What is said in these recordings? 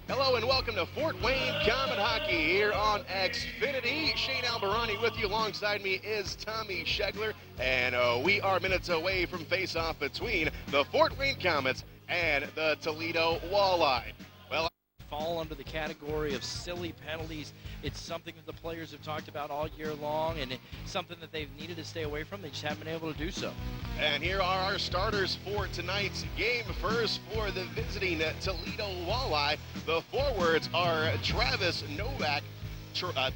Hello and welcome to Fort Wayne Comet Hockey here on Xfinity. Shane Albarani with you. Alongside me is Tommy Schegler, and we are minutes away from face-off between the Fort Wayne Komets and the Toledo Walleye. Well, fall under the category of silly penalties. It's something that the players have talked about all year long, and it's something that they've needed to stay away from. They just haven't been able to do so. And here are our starters for tonight's game. First, for the visiting Toledo Walleye, the forwards are Travis Novak,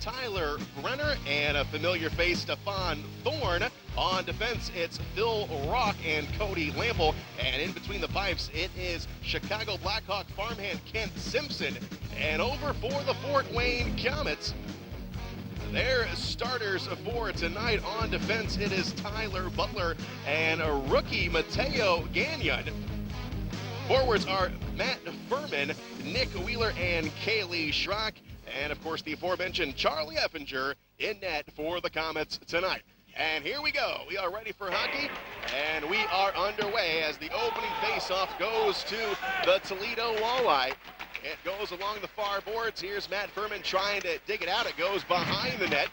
Tyler Brenner, and a familiar face, Stefan Thorne. On defense, it's Phil Rock and Cody Lample. And in between the pipes, it is Chicago Blackhawk farmhand Kent Simpson. And over for the Fort Wayne Komets, their starters for tonight on defense, it is Tyler Butler and a rookie Mateo Gagnon. Forwards are Matt Furman, Nick Wheeler, and Kaylee Schrock. And, of course, the aforementioned Charlie Effinger in net for the Komets tonight. And here we go. We are ready for hockey, and we are underway as the opening faceoff goes to the Toledo Walleye. It goes along the far boards. Here's Matt Furman trying to dig it out. It goes behind the net.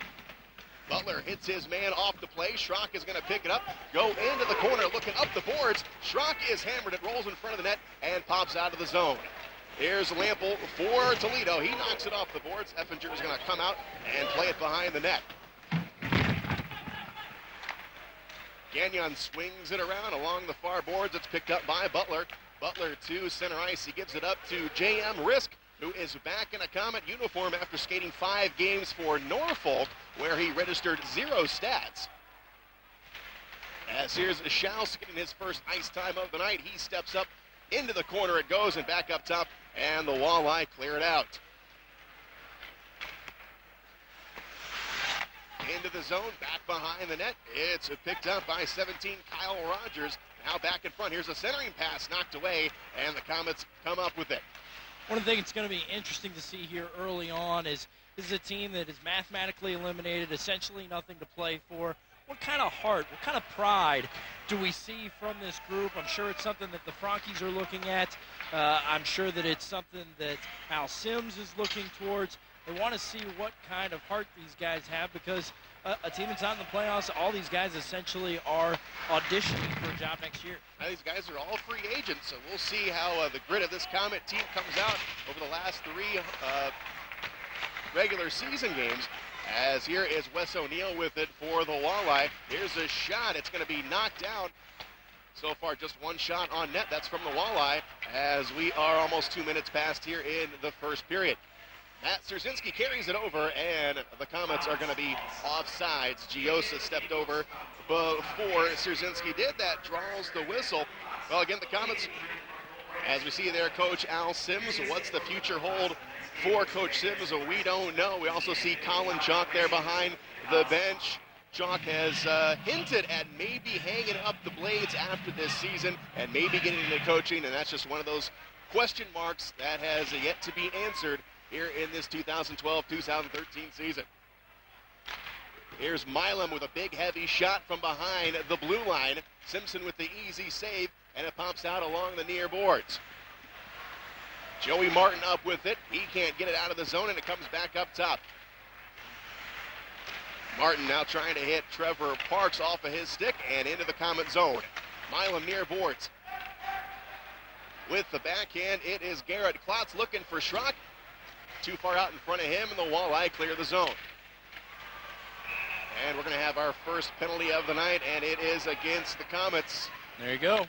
Butler hits his man off the play. Schrock is going to pick it up, go into the corner, looking up the boards. Schrock is hammered. It rolls in front of the net and pops out of the zone. Here's Lample for Toledo. He knocks it off the boards. Effinger is going to come out and play it behind the net. Gagnon swings it around along the far boards. It's picked up by Butler. Butler to center ice. He gives it up to J.M. Risk, who is back in a Komet uniform after skating 5 games for Norfolk, where he registered 0 stats. As here's Schaus getting his first ice time of the night. He steps up into the corner. It goes and back up top, and the Walleye clear it out. Into the zone, back behind the net. It's picked up by 17, Kyle Rogers. Now back in front. Here's a centering pass knocked away, and the Komets come up with it. One of the things that's going to be interesting to see here early on is this is a team that is mathematically eliminated, essentially nothing to play for. What kind of heart, what kind of pride do we see from this group? I'm sure it's something that the Frankies are looking at. I'm sure that it's something that Al Sims is looking towards. They want to see what kind of heart these guys have, because a team that's not in the playoffs, all these guys essentially are auditioning for a job next year. Now, these guys are all free agents, so we'll see how the grit of this Komet team comes out over the last 3 regular season games. As here is Wes O'Neill with it for the Walleye. Here's a shot. It's going to be knocked down. So far, just 1 shot on net. That's from the Walleye, as we are almost 2 minutes past here in the first period. Matt Syroczynski carries it over, and the Komets are going to be offsides. Giosa stepped over before Syroczynski did that, draws the whistle. Well, again, the Komets, as we see there, Coach Al Sims. What's the future hold for Coach Sims? We don't know. We also see Colin Chalk there behind the bench. Chalk has hinted at maybe hanging up the blades after this season and maybe getting into coaching, and that's just one of those question marks that has yet to be answered here in this 2012-2013 season. Here's Milam with a big, heavy shot from behind the blue line. Simpson with the easy save, and it pops out along the near boards. Joey Martin up with it. He can't get it out of the zone, and it comes back up top. Martin now trying to hit Trevor Parks off of his stick and into the Komet zone. Milam near boards. With the backhand, it is Garrett Klotz looking for Schrock. Too far out in front of him, and the Walleye clear the zone. And we're going to have our first penalty of the night, and it is against the Komets. There you go.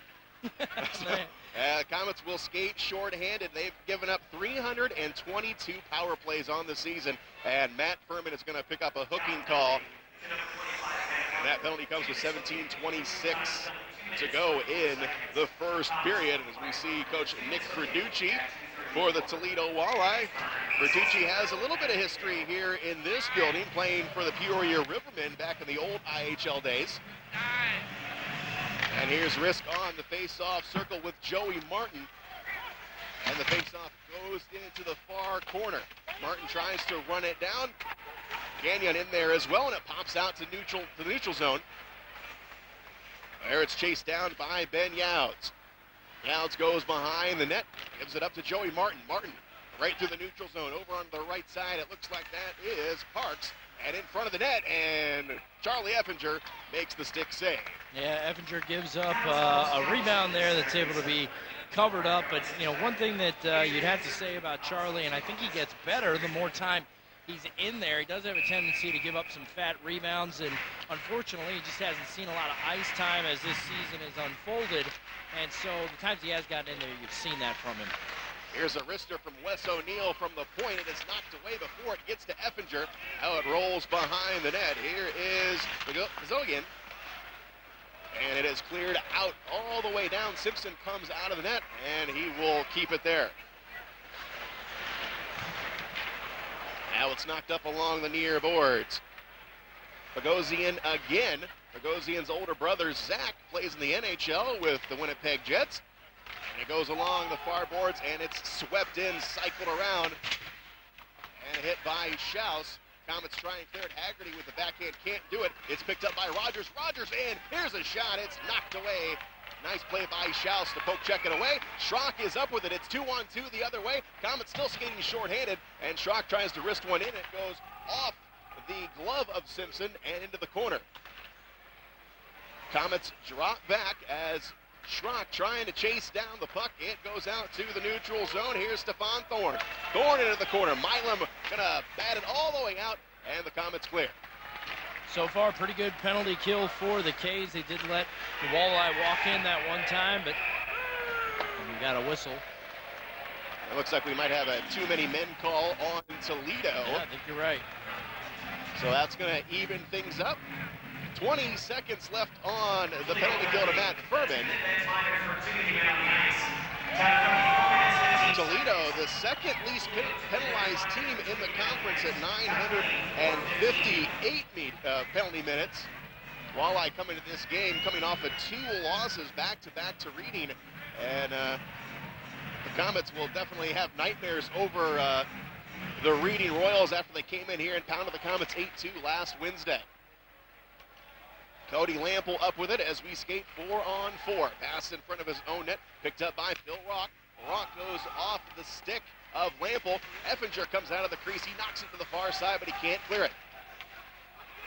Komets will skate short-handed. They've given up 322 power plays on the season, and Matt Furman is going to pick up a hooking call. And that penalty comes with 17:26 to go in the first period. As we see Coach Nick Verducci for the Toledo Walleye. Verducci has a little bit of history here in this building, playing for the Peoria Rivermen back in the old IHL days. And here's Risk on the face-off circle with Joey Martin. And the face-off goes into the far corner. Martin tries to run it down. Gagnon in there as well, and it pops out to the neutral zone. There it's chased down by Ben Youds. Gouts goes behind the net, gives it up to Joey Martin. Martin right through the neutral zone, over on the right side. It looks like that is Parks. And in front of the net, and Charlie Effinger makes the stick save. Yeah, Effinger gives up a rebound there that's able to be covered up. But, you know, one thing that you'd have to say about Charlie, and I think he gets better the more time he's in there. He does have a tendency to give up some fat rebounds, and unfortunately he just hasn't seen a lot of ice time as this season has unfolded. And so the times he has gotten in there, you've seen that from him. Here's a wrister from Wes O'Neill from the point. It is knocked away before it gets to Effinger. Now it rolls behind the net. Here is Zogian. And it is cleared out all the way down. Simpson comes out of the net, and he will keep it there. Now it's knocked up along the near boards. Bogosian again. Bogosian's older brother, Zach, plays in the NHL with the Winnipeg Jets. And it goes along the far boards, and it's swept in, cycled around, and hit by Schaus. Komets try and clear it. Haggerty with the backhand can't do it. It's picked up by Rogers. Rogers in. Here's a shot. It's knocked away. Nice play by Schaus to poke check it away. Schrock is up with it. It's 2-on-2 the other way. Komets still skating shorthanded, and Schrock tries to wrist one in. It goes off the glove of Simpson and into the corner. Komets drop back as Schrock trying to chase down the puck. It goes out to the neutral zone. Here's Stefan Thorne. Thorne into the corner. Milam gonna bat it all the way out, and the Komets clear. So far, pretty good penalty kill for the K's. They did let the Walleye walk in that one time, but we got a whistle. It looks like we might have a too many men call on Toledo. Yeah, I think you're right. So that's gonna even things up. 20 seconds left on the penalty kill to Matt Furman. Toledo, the second least penalized team in the conference at 958 penalty minutes. Walleye coming to this game, coming off of 2 losses back-to-back to Reading. And the Komets will definitely have nightmares over the Reading Royals after they came in here and pounded the Komets 8-2 last Wednesday. Cody Lample up with it as we skate 4-on-4. Pass in front of his own net, picked up by Phil Rock. Rock goes off the stick of Lample. Effinger comes out of the crease. He knocks it to the far side, but he can't clear it.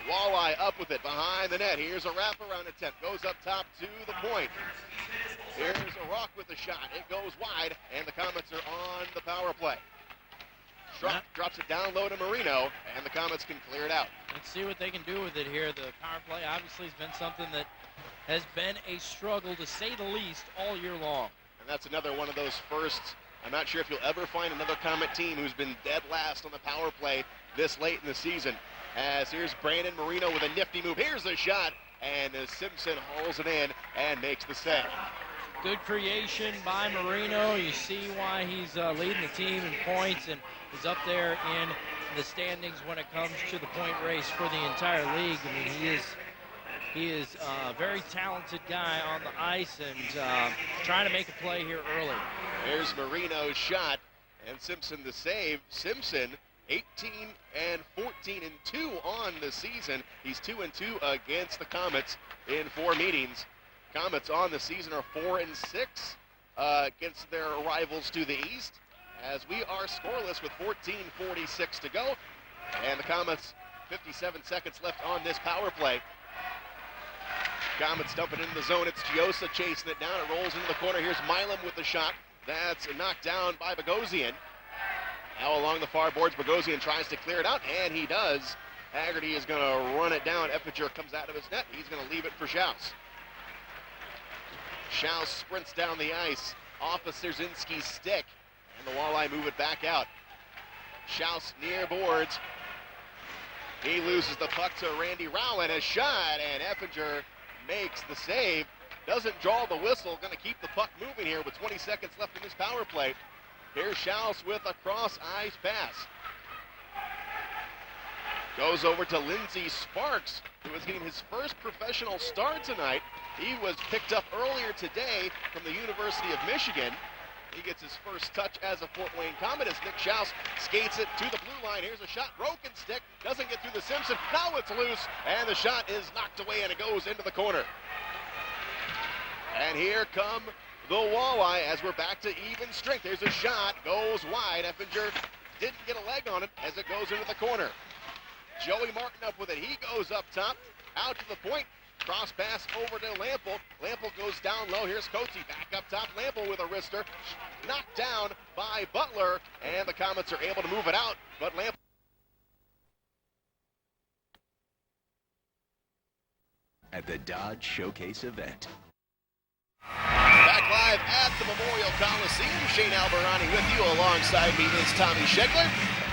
Walleye up with it behind the net. Here's a wraparound attempt. Goes up top to the point. Here's a Rock with the shot. It goes wide, and the Komets are on the power play. Schrock drops it down low to Marino, and the Komets can clear it out. Let's see what they can do with it here. The power play obviously has been something that has been a struggle, to say the least, all year long. And that's another one of those firsts. I'm not sure if you'll ever find another Komet team who's been dead last on the power play this late in the season. As here's Brandon Marino with a nifty move. Here's a shot, and Simpson hauls it in and makes the save. Good creation by Marino. You see why he's leading the team in points and is up there in the standings when it comes to the point race for the entire league. I mean, he is a very talented guy on the ice and trying to make a play here early. There's Marino's shot, and Simpson the save. Simpson 18-14-2 on the season. He's 2-2 against the Komets in 4 meetings. Komets on the season are 4-6 against their rivals to the east, as we are scoreless with 14:46 to go. And the Komets, 57 seconds left on this power play. Komets dumping into the zone. It's Giosa chasing it down. It rolls into the corner. Here's Milam with the shot. That's knocked down by Bogosian. Now along the far boards, Bogosian tries to clear it out, and he does. Haggerty is going to run it down. Effinger comes out of his net. He's going to leave it for Schaus. Schaus sprints down the ice off of Syroczynski's stick, and the Walleye move it back out. Schaus near boards. He loses the puck to Randy Rowland. A shot, and Effinger makes the save. Doesn't draw the whistle. Going to keep the puck moving here with 20 seconds left in this power play. Here's Schaus with a cross-ice pass. Goes over to Lindsey Sparks, who is getting his first professional start tonight. He was picked up earlier today from the University of Michigan. He gets his first touch as a Fort Wayne Komet as Nick Schaus skates it to the blue line. Here's a shot, broken stick, doesn't get through the Simpson. Now it's loose, and the shot is knocked away, and it goes into the corner. And here come the Walleye as we're back to even strength. There's a shot, goes wide. Effinger didn't get a leg on it as it goes into the corner. Joey Martin up with it. He goes up top, out to the point. Cross pass over to Lampel. Lampel goes down low. Here's Cote back up top. Lampel with a wrister. Knocked down by Butler, and the Komets are able to move it out, but Lampel. At the Dodge Showcase event. Back live at the Memorial Coliseum. Shane Alberani with you. Alongside me is Tommy Schegler.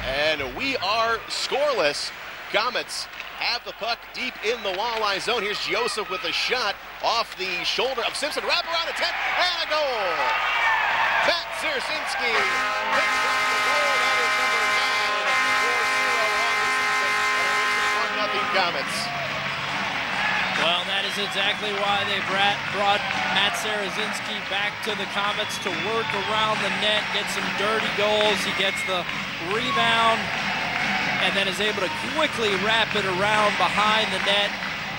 And we are scoreless. Komets have the puck deep in the Walleye zone. Here's Giosa with a shot off the shoulder of Simpson. Wrap around attempt and a goal. Matt Syroczynski picks up the goal. That is number 9 for 0 on the season. And it is 1-0 Komets. Well, that is exactly why they brought Matt Syroczynski back to the Komets to work around the net, get some dirty goals. He gets the rebound and then is able to quickly wrap it around behind the net.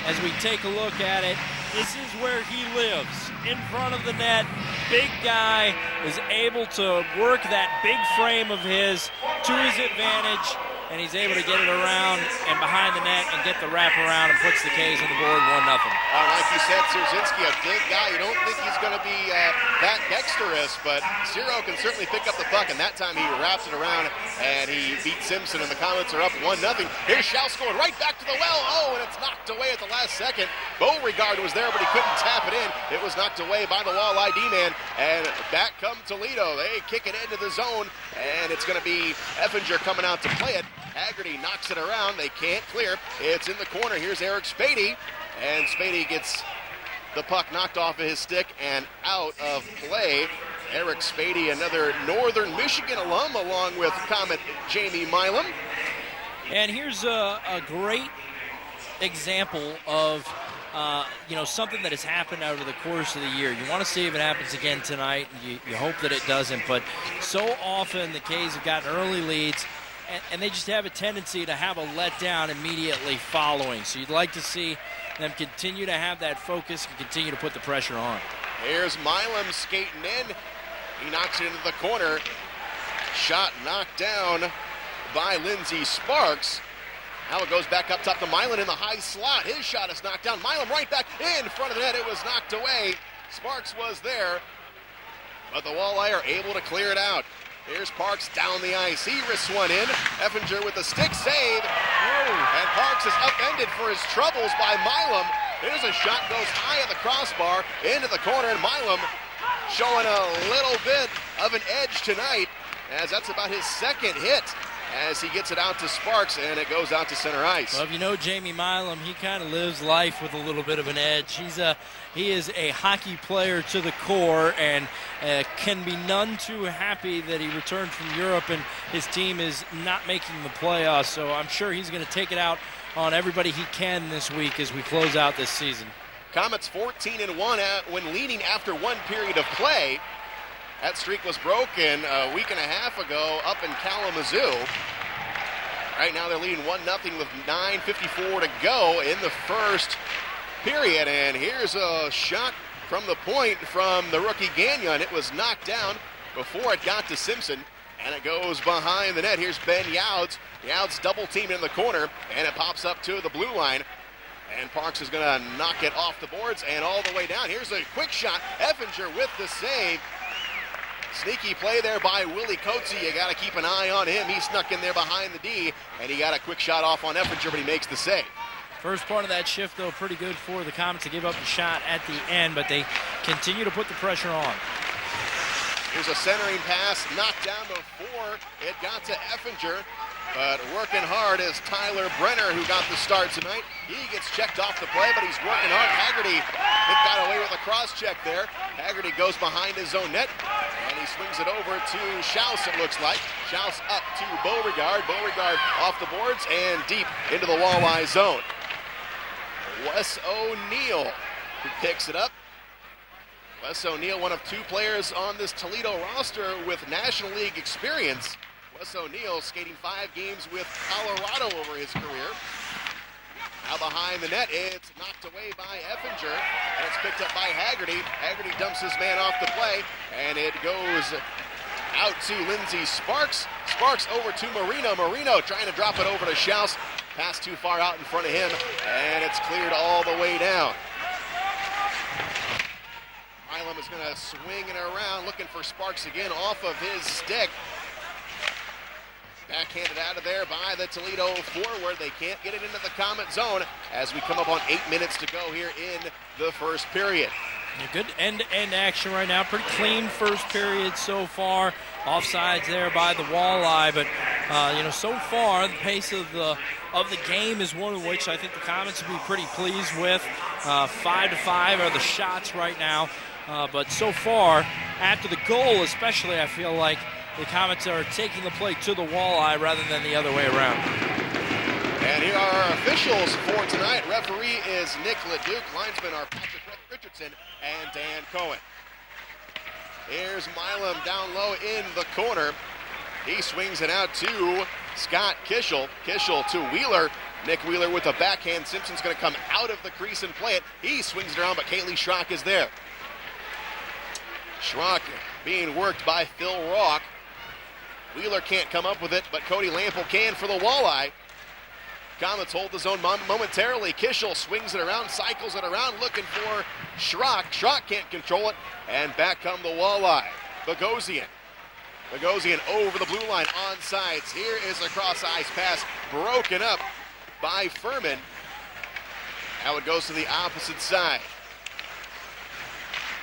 As we take a look at it, this is where he lives, in front of the net. Big guy is able to work that big frame of his to his advantage, and he's able to get it around and behind the net and get the wrap around and puts the K's on the board 1-0. Like you said, Syroczynski, a big guy. You don't think he's going to be that dexterous, but Syro can certainly pick up the puck, and that time he wraps it around and he beats Simpson, and the Komets are up 1-0. Here's Schaus going right back to the well. Oh, and it's knocked away at the last second. Beauregard was there, but he couldn't tap it in. It was knocked away by the Walleye D-man, and back come Toledo. They kick it into the zone, and it's going to be Effinger coming out to play it. Haggerty knocks it around. They can't clear. It's in the corner. Here's Eric Spady, and Spady gets the puck knocked off of his stick and out of play. Eric Spady, another Northern Michigan alum, along with Komet Jamie Milam. And here's a great example of something that has happened over the course of the year. You want to see if it happens again tonight. You hope that it doesn't, but so often the K's have gotten early leads, and they just have a tendency to have a letdown immediately following. So you'd like to see them continue to have that focus and continue to put the pressure on. Here's Milam skating in. He knocks it into the corner. Shot knocked down by Lindsey Sparks. Now it goes back up top to Milam in the high slot. His shot is knocked down. Milam right back in front of the net. It was knocked away. Sparks was there, but the Walleye are able to clear it out. Here's Parks down the ice. He risks one in. Effinger with the stick save. And Parks is upended for his troubles by Milam. Here's a shot, goes high at the crossbar, into the corner, and Milam showing a little bit of an edge tonight, as that's about his second hit, as he gets it out to Sparks, and it goes out to center ice. Well, if you know Jamie Milam, he kind of lives life with a little bit of an edge. He is a hockey player to the core, and can be none too happy that he returned from Europe and his team is not making the playoffs. So I'm sure he's going to take it out on everybody he can this week as we close out this season. Komets 14-1 when leading after one period of play. That streak was broken a week and a half ago up in Kalamazoo. Right now they're leading 1-0 with 9:54 to go in the first period. And here's a shot from the point from the rookie Gagnon. It was knocked down before it got to Simpson, and it goes behind the net. Here's Ben Youds. Youds double teamed in the corner, and it pops up to the blue line. And Parks is going to knock it off the boards and all the way down. Here's a quick shot. Effinger with the save. Sneaky play there by Willie Coatsy. You got to keep an eye on him. He snuck in there behind the D, and he got a quick shot off on Effinger, but he makes the save. First part of that shift, though, pretty good for the Komets to give up the shot at the end, but they continue to put the pressure on. Here's a centering pass, knocked down before it got to Effinger, but working hard is Tyler Brenner, who got the start tonight. He gets checked off the play, but he's working hard. Haggerty got away with a cross check there. Haggerty goes behind his own net, and he swings it over to Schaus, it looks like. Schaus up to Beauregard. Beauregard off the boards and deep into the Walleye zone. Wes O'Neill who picks it up. Wes O'Neill, one of two players on this Toledo roster with National League experience. Wes O'Neill skating 5 games with Colorado over his career. Now behind the net, it's knocked away by Effinger, and it's picked up by Haggerty. Haggerty dumps his man off the play, and it goes out to Lindsey Sparks. Sparks over to Marino. Marino trying to drop it over to Schaus. Pass too far out in front of him, and it's cleared all the way down. Milam is going to swing it around, looking for Sparks again off of his stick. Backhanded out of there by the Toledo forward. They can't get it into the Komet zone as we come up on 8 minutes to go here in the first period. Good end-to-end action right now. Pretty clean first period so far. Offsides there by the Walleye, but so far the pace of the game is one of which I think the Komets will be pretty pleased with. 5-5 are the shots right now, but so far after the goal, especially, I feel like the Komets are taking the play to the Walleye rather than the other way around. And here are our officials for tonight. Referee is Nick Leduc. Linesmen are Patrick Richardson and Dan Cohen. Here's Milam down low in the corner. He swings it out to Scott Kishel. Kishel to Wheeler. Nick Wheeler with a backhand. Simpson's going to come out of the crease and play it. He swings it around, but Kaylee Schrock is there. Schrock being worked by Phil Rock. Wheeler can't come up with it, but Cody Lample can for the Walleye. Komets hold the zone momentarily. Kishel swings it around, cycles it around, looking for Schrock. Schrock can't control it, and back come the Walleye. Bogosian over the blue line, onsides. Here is a cross-ice pass, broken up by Furman. Now it goes to the opposite side.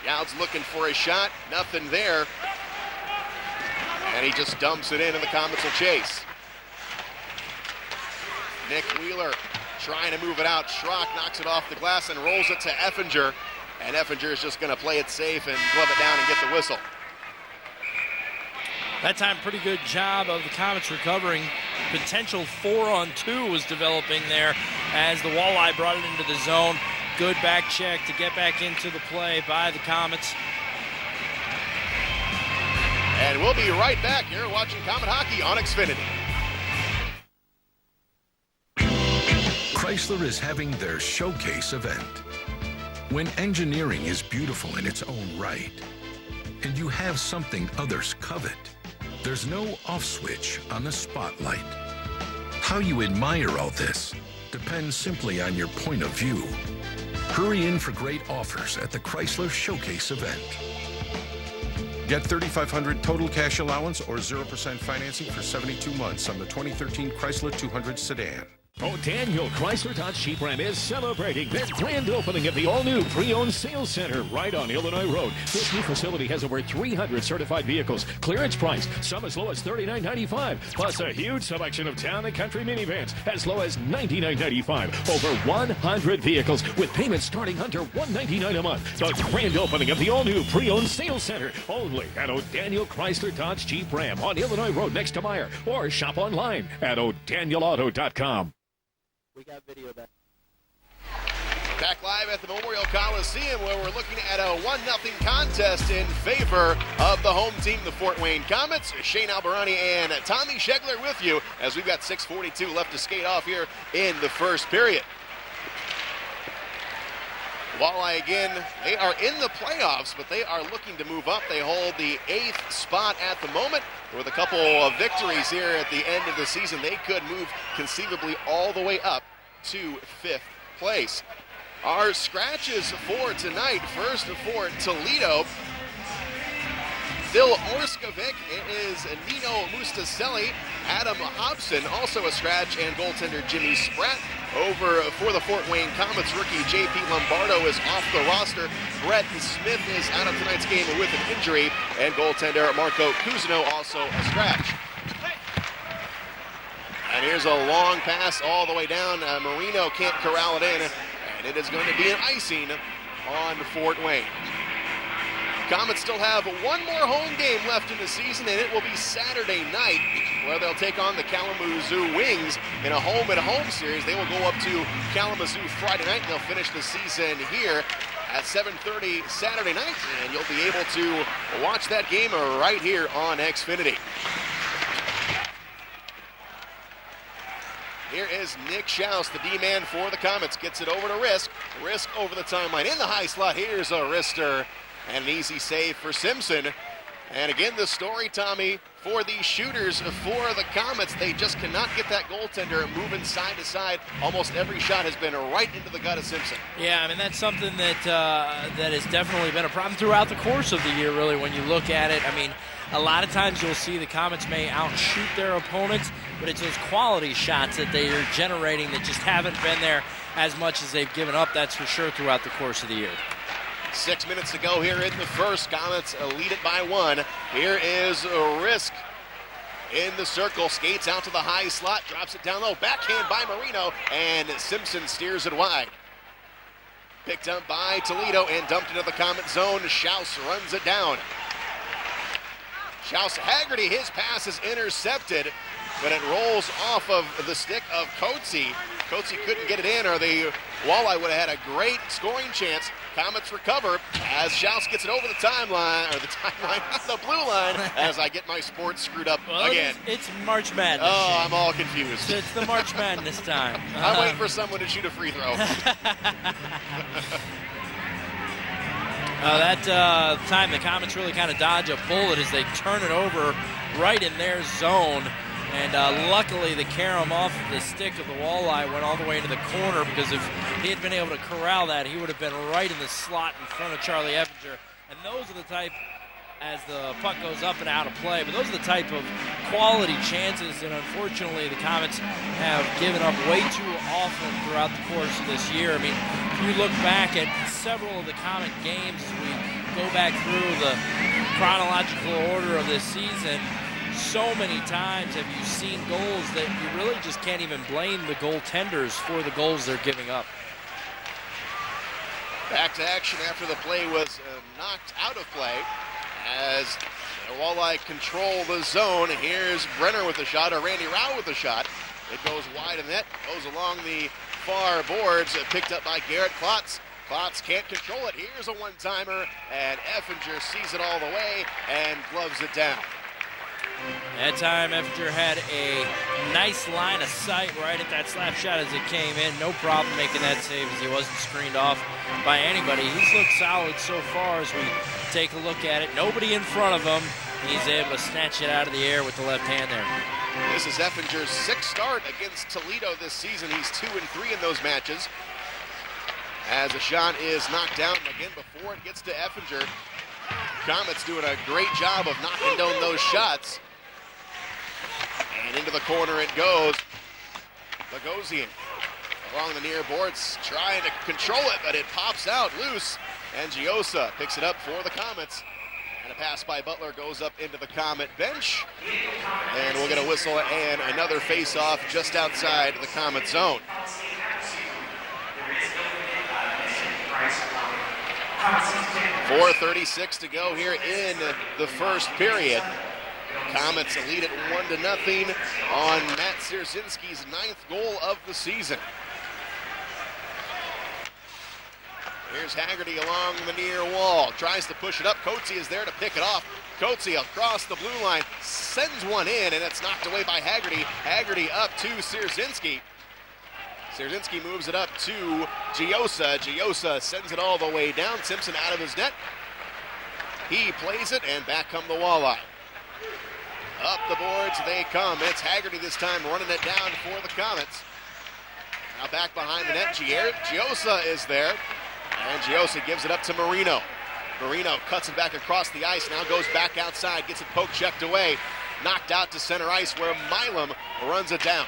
Youds looking for a shot, nothing there. And he just dumps it in, and the Komets will chase. Nick Wheeler trying to move it out. Schrock knocks it off the glass and rolls it to Effinger. And Effinger is just going to play it safe and glove it down and get the whistle. That time, pretty good job of the Komets recovering. Potential 4-on-2 was developing there as the Walleye brought it into the zone. Good back check to get back into the play by the Komets. And we'll be right back here watching Komet Hockey on Xfinity. Chrysler is having their showcase event. When engineering is beautiful in its own right, and you have something others covet, there's no off switch on the spotlight. How you admire all this depends simply on your point of view. Hurry in for great offers at the Chrysler Showcase event. Get $3,500 total cash allowance or 0% financing for 72 months on the 2013 Chrysler 200 sedan. Daniel Chrysler Dodge Jeep Ram is celebrating their grand opening of the all-new pre-owned sales center right on Illinois Road. This new facility has over 300 certified vehicles. Clearance price, some as low as $39.95, plus a huge selection of town and country minivans as low as $99.95. Over 100 vehicles with payments starting under $199 a month. The grand opening of the all-new pre-owned sales center only at O'Daniel Chrysler Dodge Jeep Ram on Illinois Road next to Meyer, or shop online at o'danielauto.com. We got video back. Back live at the Memorial Coliseum, where we're looking at a 1-0 contest in favor of the home team, the Fort Wayne Komets. Shane Alberani and Tommy Schegler with you as we've got 6:42 left to skate off here in the first period. Walleye again, they are in the playoffs, but they are looking to move up. They hold the 8th spot at the moment. With a couple of victories here at the end of the season, they could move conceivably all the way up to 5th place. Our scratches for tonight, first for Toledo, Phil Orskovic. It is Nino Mustaselli, Adam Hobson, also a scratch, and goaltender Jimmy Spratt. Over for the Fort Wayne Komets, rookie J.P. Lombardo is off the roster. Brett Smith is out of tonight's game with an injury, and goaltender Marco Cousineau also a scratch. And here's a long pass all the way down. Marino can't corral it in, and it is going to be an icing on Fort Wayne. Komets still have one more home game left in the season, and it will be Saturday night, where they'll take on the Kalamazoo Wings in a home-and-home series. They will go up to Kalamazoo Friday night, and they'll finish the season here at 7:30 Saturday night, and you'll be able to watch that game right here on Xfinity. Here is Nick Schaus, the D-man for the Komets. Gets it over to Risk. Risk over the timeline in the high slot. Here's a wrister and an easy save for Simpson. And again, the story, Tommy, for the shooters for the Komets, they just cannot get that goaltender moving side to side. Almost every shot has been right into the gut of Simpson. Yeah, I mean, that's something that that has definitely been a problem throughout the course of the year, really, when you look at it. I mean, a lot of times you'll see the Komets may outshoot their opponents, but it's those quality shots that they are generating that just haven't been there as much as they've given up, that's for sure, throughout the course of the year. 6 minutes to go here in the first. Komets lead it by 1. Here is Risk in the circle, skates out to the high slot, drops it down low, backhand by Marino, and Simpson steers it wide. Picked up by Toledo and dumped into the Komet zone. Schaus runs it down. Schaus Haggerty, his pass is intercepted, but it rolls off of the stick of Coetzee. Coetzee couldn't get it in, or the Walleye would have had a great scoring chance. Komets recover as Schaus gets it over the timeline, the blue line, as I get my sports screwed up again. It's March Madness. Oh, I'm all confused. It's the March Madness time. I'm waiting for someone to shoot a free throw. That time the Komets really kind of dodge a bullet as they turn it over right in their zone. And luckily the carom off the stick of the Walleye went all the way into the corner, because if he had been able to corral that, he would have been right in the slot in front of Charlie Effinger. And those are the type, as the puck goes up and out of play, but those are the type of quality chances that unfortunately the Komets have given up way too often throughout the course of this year. I mean, if you look back at several of the Komet games, as we go back through the chronological order of this season, so many times have you seen goals that you really just can't even blame the goaltenders for the goals they're giving up. Back to action after the play was knocked out of play as the Walleye control the zone. Here's Brenner with a shot, or Randy Rao with a shot. It goes wide of net, goes along the far boards, picked up by Garrett Klotz. Klotz can't control it. Here's a one-timer, and Effinger sees it all the way and gloves it down. That time, Effinger had a nice line of sight right at that slap shot as it came in. No problem making that save as he wasn't screened off by anybody. He's looked solid so far as we take a look at it. Nobody in front of him. He's able to snatch it out of the air with the left hand there. This is Effinger's 6th start against Toledo this season. He's 2-3 in those matches. As a shot is knocked down again before it gets to Effinger. Komets doing a great job of knocking down those shots. And into the corner it goes. Bogosian along the near boards, trying to control it, but it pops out loose. And Giosa picks it up for the Komets. And a pass by Butler goes up into the Komet bench. And we'll get a whistle and another face-off just outside the Komet zone. .436 to go here in the first period. Komets lead at 1-0 on Matt Syroczynski's 9th goal of the season. Here's Haggerty along the near wall, tries to push it up. Coetzee is there to pick it off. Coetzee across the blue line, sends one in, and it's knocked away by Haggerty. Haggerty up to Syroczynski. Syroczynski moves it up to Giosa. Giosa sends it all the way down. Simpson out of his net. He plays it, and back come the Walleye. Up the boards they come. It's Haggerty this time running it down for the Komets. Now back behind the net, Giosa is there. And Giosa gives it up to Marino. Marino cuts it back across the ice, now goes back outside, gets it poke checked away. Knocked out to center ice where Milam runs it down.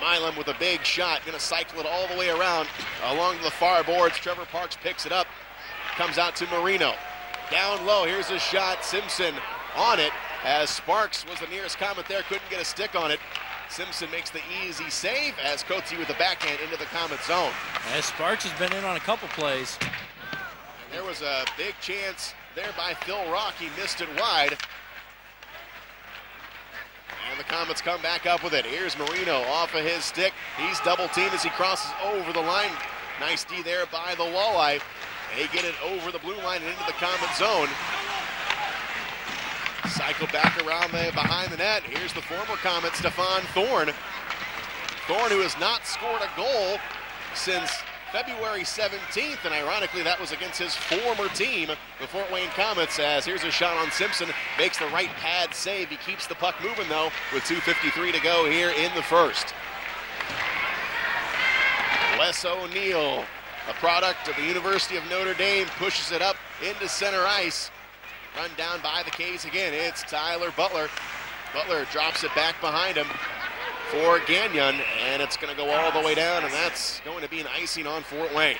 Milam with a big shot, gonna cycle it all the way around along the far boards. Trevor Parks picks it up, comes out to Marino. Down low, here's a shot, Simpson on it, as Sparks was the nearest Komet there, couldn't get a stick on it. Simpson makes the easy save as Coetzee with the backhand into the Komet zone. As Sparks has been in on a couple plays. And there was a big chance there by Phil Rock, he missed it wide. And the Komets come back up with it. Here's Marino off of his stick. He's double teamed as he crosses over the line. Nice D there by the Walleye. They get it over the blue line and into the Komet zone. Cycle back around behind the net. Here's the former Komet, Stefan Thorne. Thorne, who has not scored a goal since February 17th, and ironically that was against his former team, the Fort Wayne Komets, as here's a shot on Simpson, makes the right pad save. He keeps the puck moving though with 2:53 to go here in the first. Les O'Neill, a product of the University of Notre Dame, pushes it up into center ice. Run down by the K's again. It's Tyler Butler. Butler drops it back behind him for Gagnon, and it's going to go all the way down, and that's going to be an icing on Fort Wayne.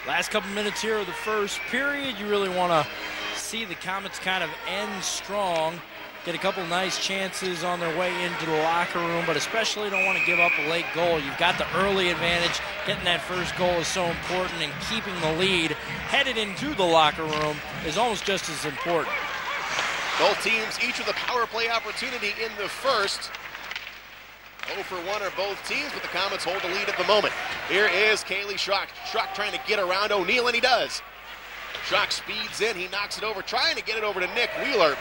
Last couple minutes here of the first period, you really want to see the Komets kind of end strong, get a couple nice chances on their way into the locker room, but especially don't want to give up a late goal. You've got the early advantage. Getting that first goal is so important, and keeping the lead headed into the locker room is almost just as important. Both teams each with a power play opportunity in the first. 0 for 1 are both teams, but the Komets hold the lead at the moment. Here is Kaylee Schrock. Schrock trying to get around O'Neill, and he does. Schrock speeds in. He knocks it over, trying to get it over to Nick Wheeler.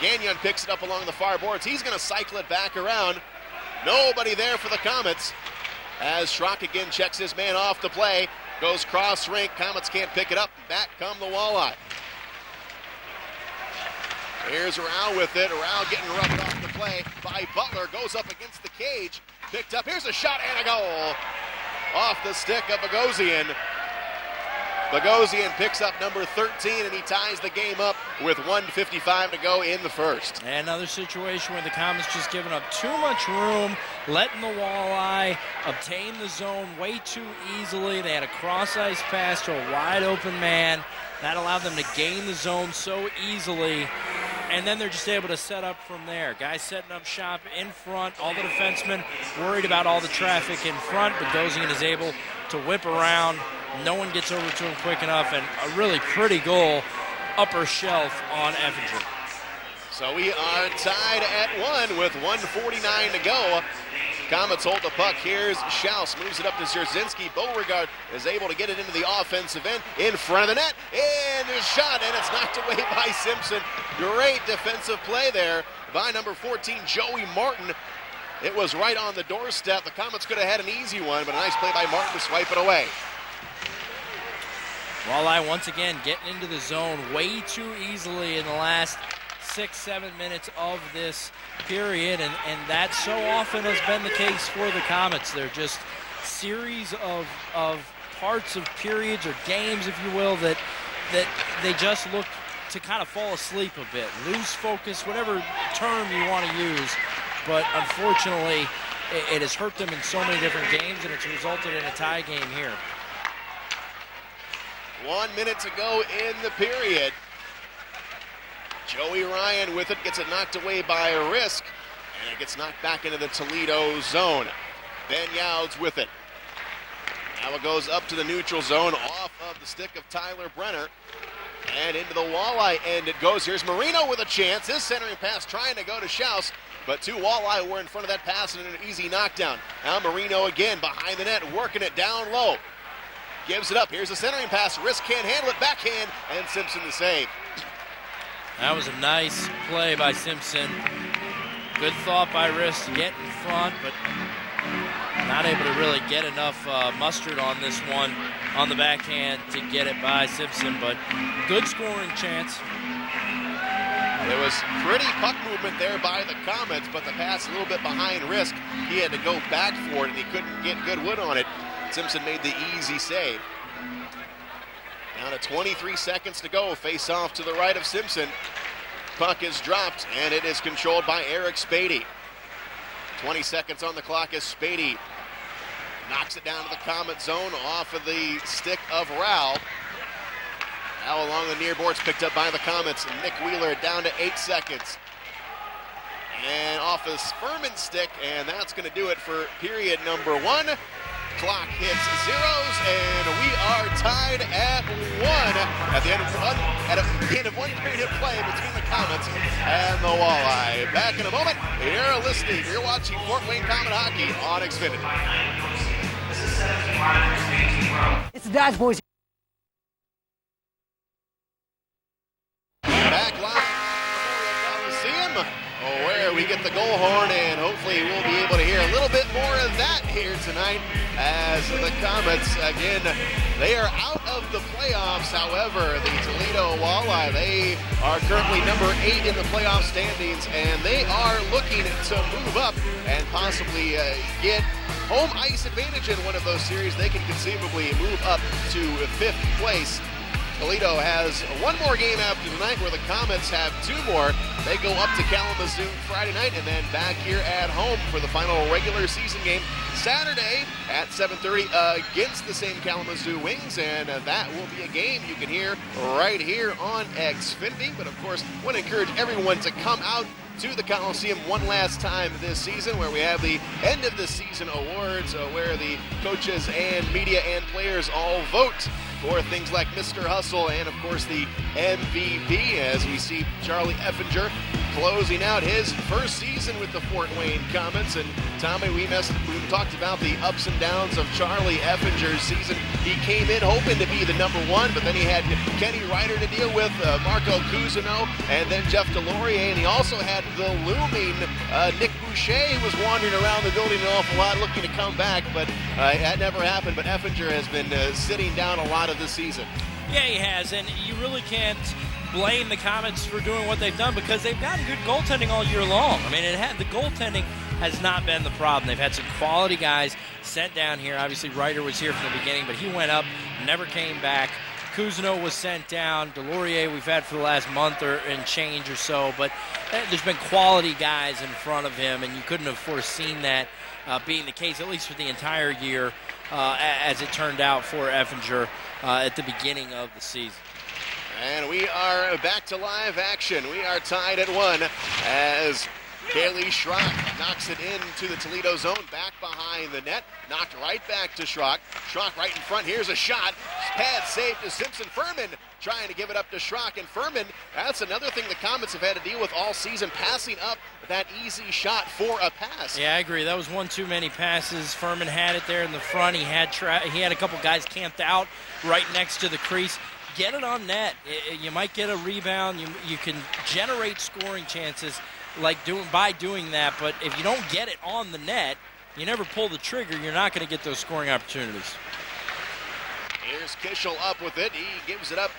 Gagnon picks it up along the far boards. He's going to cycle it back around. Nobody there for the Komets. As Schrock again checks his man off the play. Goes cross rink. Komets can't pick it up. Back come the Walleye. Here's Rao with it. Rao getting rubbed off the play by Butler. Goes up against the cage. Picked up. Here's a shot and a goal. Off the stick of Bogosian. Bogosian picks up number 13, and he ties the game up with 1:55 to go in the first. And another situation where the Komets just giving up too much room, letting the Walleye obtain the zone way too easily. They had a cross-ice pass to a wide-open man. That allowed them to gain the zone so easily. And then they're just able to set up from there. Guys setting up shop in front. All the defensemen worried about all the traffic in front, but Bogosian is able to whip around. No one gets over to him quick enough, and a really pretty goal upper shelf on Effinger. So we are tied at 1 with 1:49 to go. Komets hold the puck. Here's Schaus, moves it up to Syroczynski. Beauregard is able to get it into the offensive end in front of the net, and a shot, and it's knocked away by Simpson. Great defensive play there by number 14, Joey Martin. It was right on the doorstep. The Komets could have had an easy one, but a nice play by Martin to swipe it away. Walleye once again getting into the zone way too easily in the last 6-7 minutes of this period, and that so often has been the case for the Komets. They're just series of parts of periods or games, if you will, that they just look to kind of fall asleep a bit, lose focus, whatever term you want to use. But unfortunately, it has hurt them in so many different games, and it's resulted in a tie game here. 1 minute to go in the period. Joey Ryan with it, gets it knocked away by Risk, and it gets knocked back into the Toledo zone. Ben Youds with it. Now it goes up to the neutral zone, off of the stick of Tyler Brenner, and into the Walleye end it goes. Here's Marino with a chance. His centering pass trying to go to Schaus, but two Walleye were in front of that pass and an easy knockdown. Now Marino again behind the net, working it down low. Gives it up. Here's a centering pass. Risk can't handle it. Backhand, and Simpson the save. That was a nice play by Simpson. Good thought by Risk to get in front, but not able to really get enough mustard on this one on the backhand to get it by Simpson, but good scoring chance. There was pretty puck movement there by the Komets, but the pass a little bit behind Risk. He had to go back for it, and he couldn't get good wood on it. Simpson made the easy save. Down to 23 seconds to go. Face off to the right of Simpson. Puck is dropped, and it is controlled by Eric Spady. 20 seconds on the clock as Spady knocks it down to the Komet zone off of the stick of Rao. Now along the near boards, picked up by the Komets. Nick Wheeler down to 8 seconds. And off his Furman stick, and that's going to do it for period number 1. Clock hits zeros, and we are tied at 1 at the end of one period of play between the Komets and the Walleye. Back in a moment. You're watching Fort Wayne Komet hockey on Xfinity. It's the Dodge Boys. Back live at the Memorial Coliseum, where here we get the goal horn, and hopefully we'll be able to hear a little bit more of that here tonight as the Komets, again, they are out of the playoffs. However, the Toledo Walleye, they are currently number 8 in the playoff standings, and they are looking to move up and possibly get home ice advantage in one of those series. They can conceivably move up to 5th place. Toledo has one more game after tonight where the Komets have 2 more. They go up to Kalamazoo Friday night and then back here at home for the final regular season game Saturday at 7:30 against the same Kalamazoo Wings, and that will be a game you can hear right here on Xfinity. But of course, I want to encourage everyone to come out to the Coliseum one last time this season, where we have the end of the season awards, where the coaches and media and players all vote for things like Mr. Hustle and of course the MVP, as we see Charlie Effinger closing out his first season with the Fort Wayne Komets. And Tommy, we talked about the ups and downs of Charlie Effinger's season. He came in hoping to be the number 1, but then he had Kenny Ryder to deal with, Marco Cousineau, and then Jeff Delorier, and he also had the looming Nick Boucher, who was wandering around the building an awful lot looking to come back, but that never happened. But Effinger has been sitting down a lot of the season. Yeah, he has, and you really can't blame the Komets for doing what they've done, because they've gotten good goaltending all year long. I mean, the goaltending has not been the problem. They've had some quality guys sent down here. Obviously, Ryder was here from the beginning, but he went up, never came back. Cousineau was sent down. Delorier we've had for the last month and change or so, but there's been quality guys in front of him, and you couldn't have foreseen that being the case, at least for the entire year, as it turned out for Effinger at the beginning of the season. And we are back to live action. We are tied at 1 as Kaylee Schrock knocks it into the Toledo zone, back behind the net, knocked right back to Schrock. Schrock right in front, here's a shot. Pad save to Simpson. Furman trying to give it up to Schrock, and Furman, that's another thing the Komets have had to deal with all season, passing up that easy shot for a pass. Yeah, I agree. That was one too many passes. Furman had it there in the front. He had a couple guys camped out right next to the crease. Get it on net. You might get a rebound. You can generate scoring chances by doing that, but if you don't get it on the net, you never pull the trigger, you're not going to get those scoring opportunities. Here's Kishel up with it. He gives it up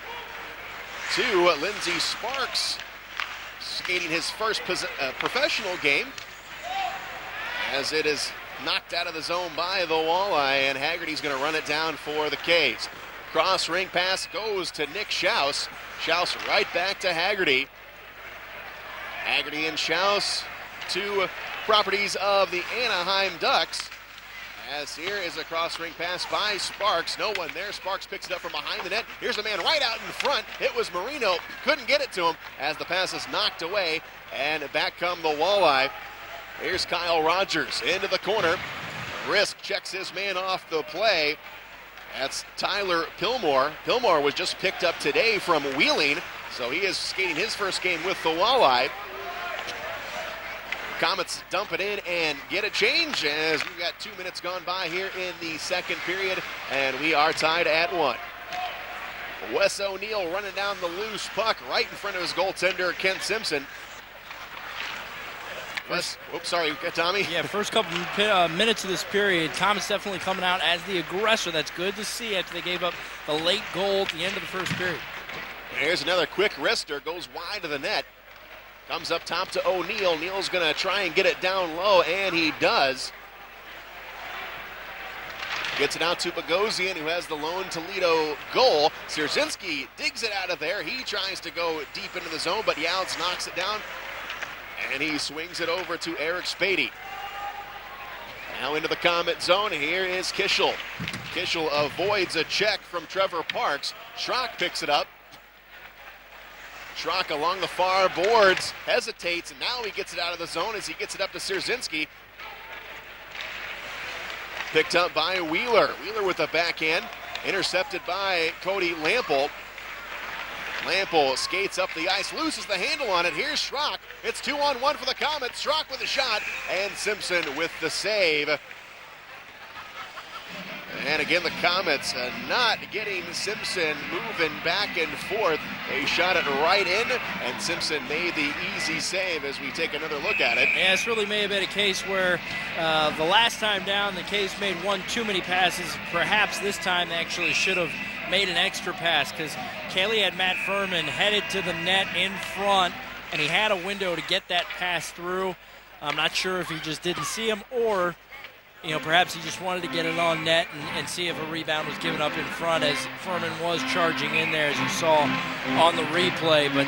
to Lindsey Sparks, skating his first professional game, as it is knocked out of the zone by the Walleye, and Haggerty's going to run it down for the K's. Cross ring pass goes to Nick Schaus. Schaus right back to Haggerty. Haggerty and Schaus, 2 properties of the Anaheim Ducks. As here is a cross ring pass by Sparks. No one there. Sparks picks it up from behind the net. Here's a man right out in front. It was Marino. Couldn't get it to him as the pass is knocked away. And back come the Walleye. Here's Kyle Rogers into the corner. Risk checks his man off the play. That's Tyler Pillmore. Pillmore was just picked up today from Wheeling, so he is skating his first game with the Walleye. Komets dump it in and get a change as we've got 2 minutes gone by here in the second period, and we are tied at 1. Wes O'Neill running down the loose puck right in front of his goaltender, Kent Simpson. Sorry, Tommy. Yeah, first couple minutes of this period, Komets definitely coming out as the aggressor. That's good to see after they gave up the late goal at the end of the first period. Here's another quick wrister, goes wide of the net. Comes up top to O'Neill. Neal's going to try and get it down low, and he does. Gets it out to Bogosian, who has the lone Toledo goal. Syroczynski digs it out of there. He tries to go deep into the zone, but Youds knocks it down. And he swings it over to Eric Spady. Now into the Komet zone. Here is Kishel. Kishel avoids a check from Trevor Parks. Schrock picks it up. Schrock along the far boards hesitates, and now he gets it out of the zone as he gets it up to Syroczynski. Picked up by Wheeler. Wheeler with a backhand. Intercepted by Cody Lample. Lample skates up the ice, loses the handle on it. Here's Schrock. It's 2-on-1 for the Komets. Schrock with a shot, and Simpson with the save. And again, the Komets not getting Simpson moving back and forth. They shot it right in, and Simpson made the easy save as we take another look at it. Yeah, this really may have been a case where the last time down, the Caves made one too many passes. Perhaps this time they actually should have made an extra pass, because Kelly had Matt Furman headed to the net in front, and he had a window to get that pass through. I'm not sure if he just didn't see him, or perhaps he just wanted to get it on net and see if a rebound was given up in front, as Furman was charging in there, as you saw on the replay. But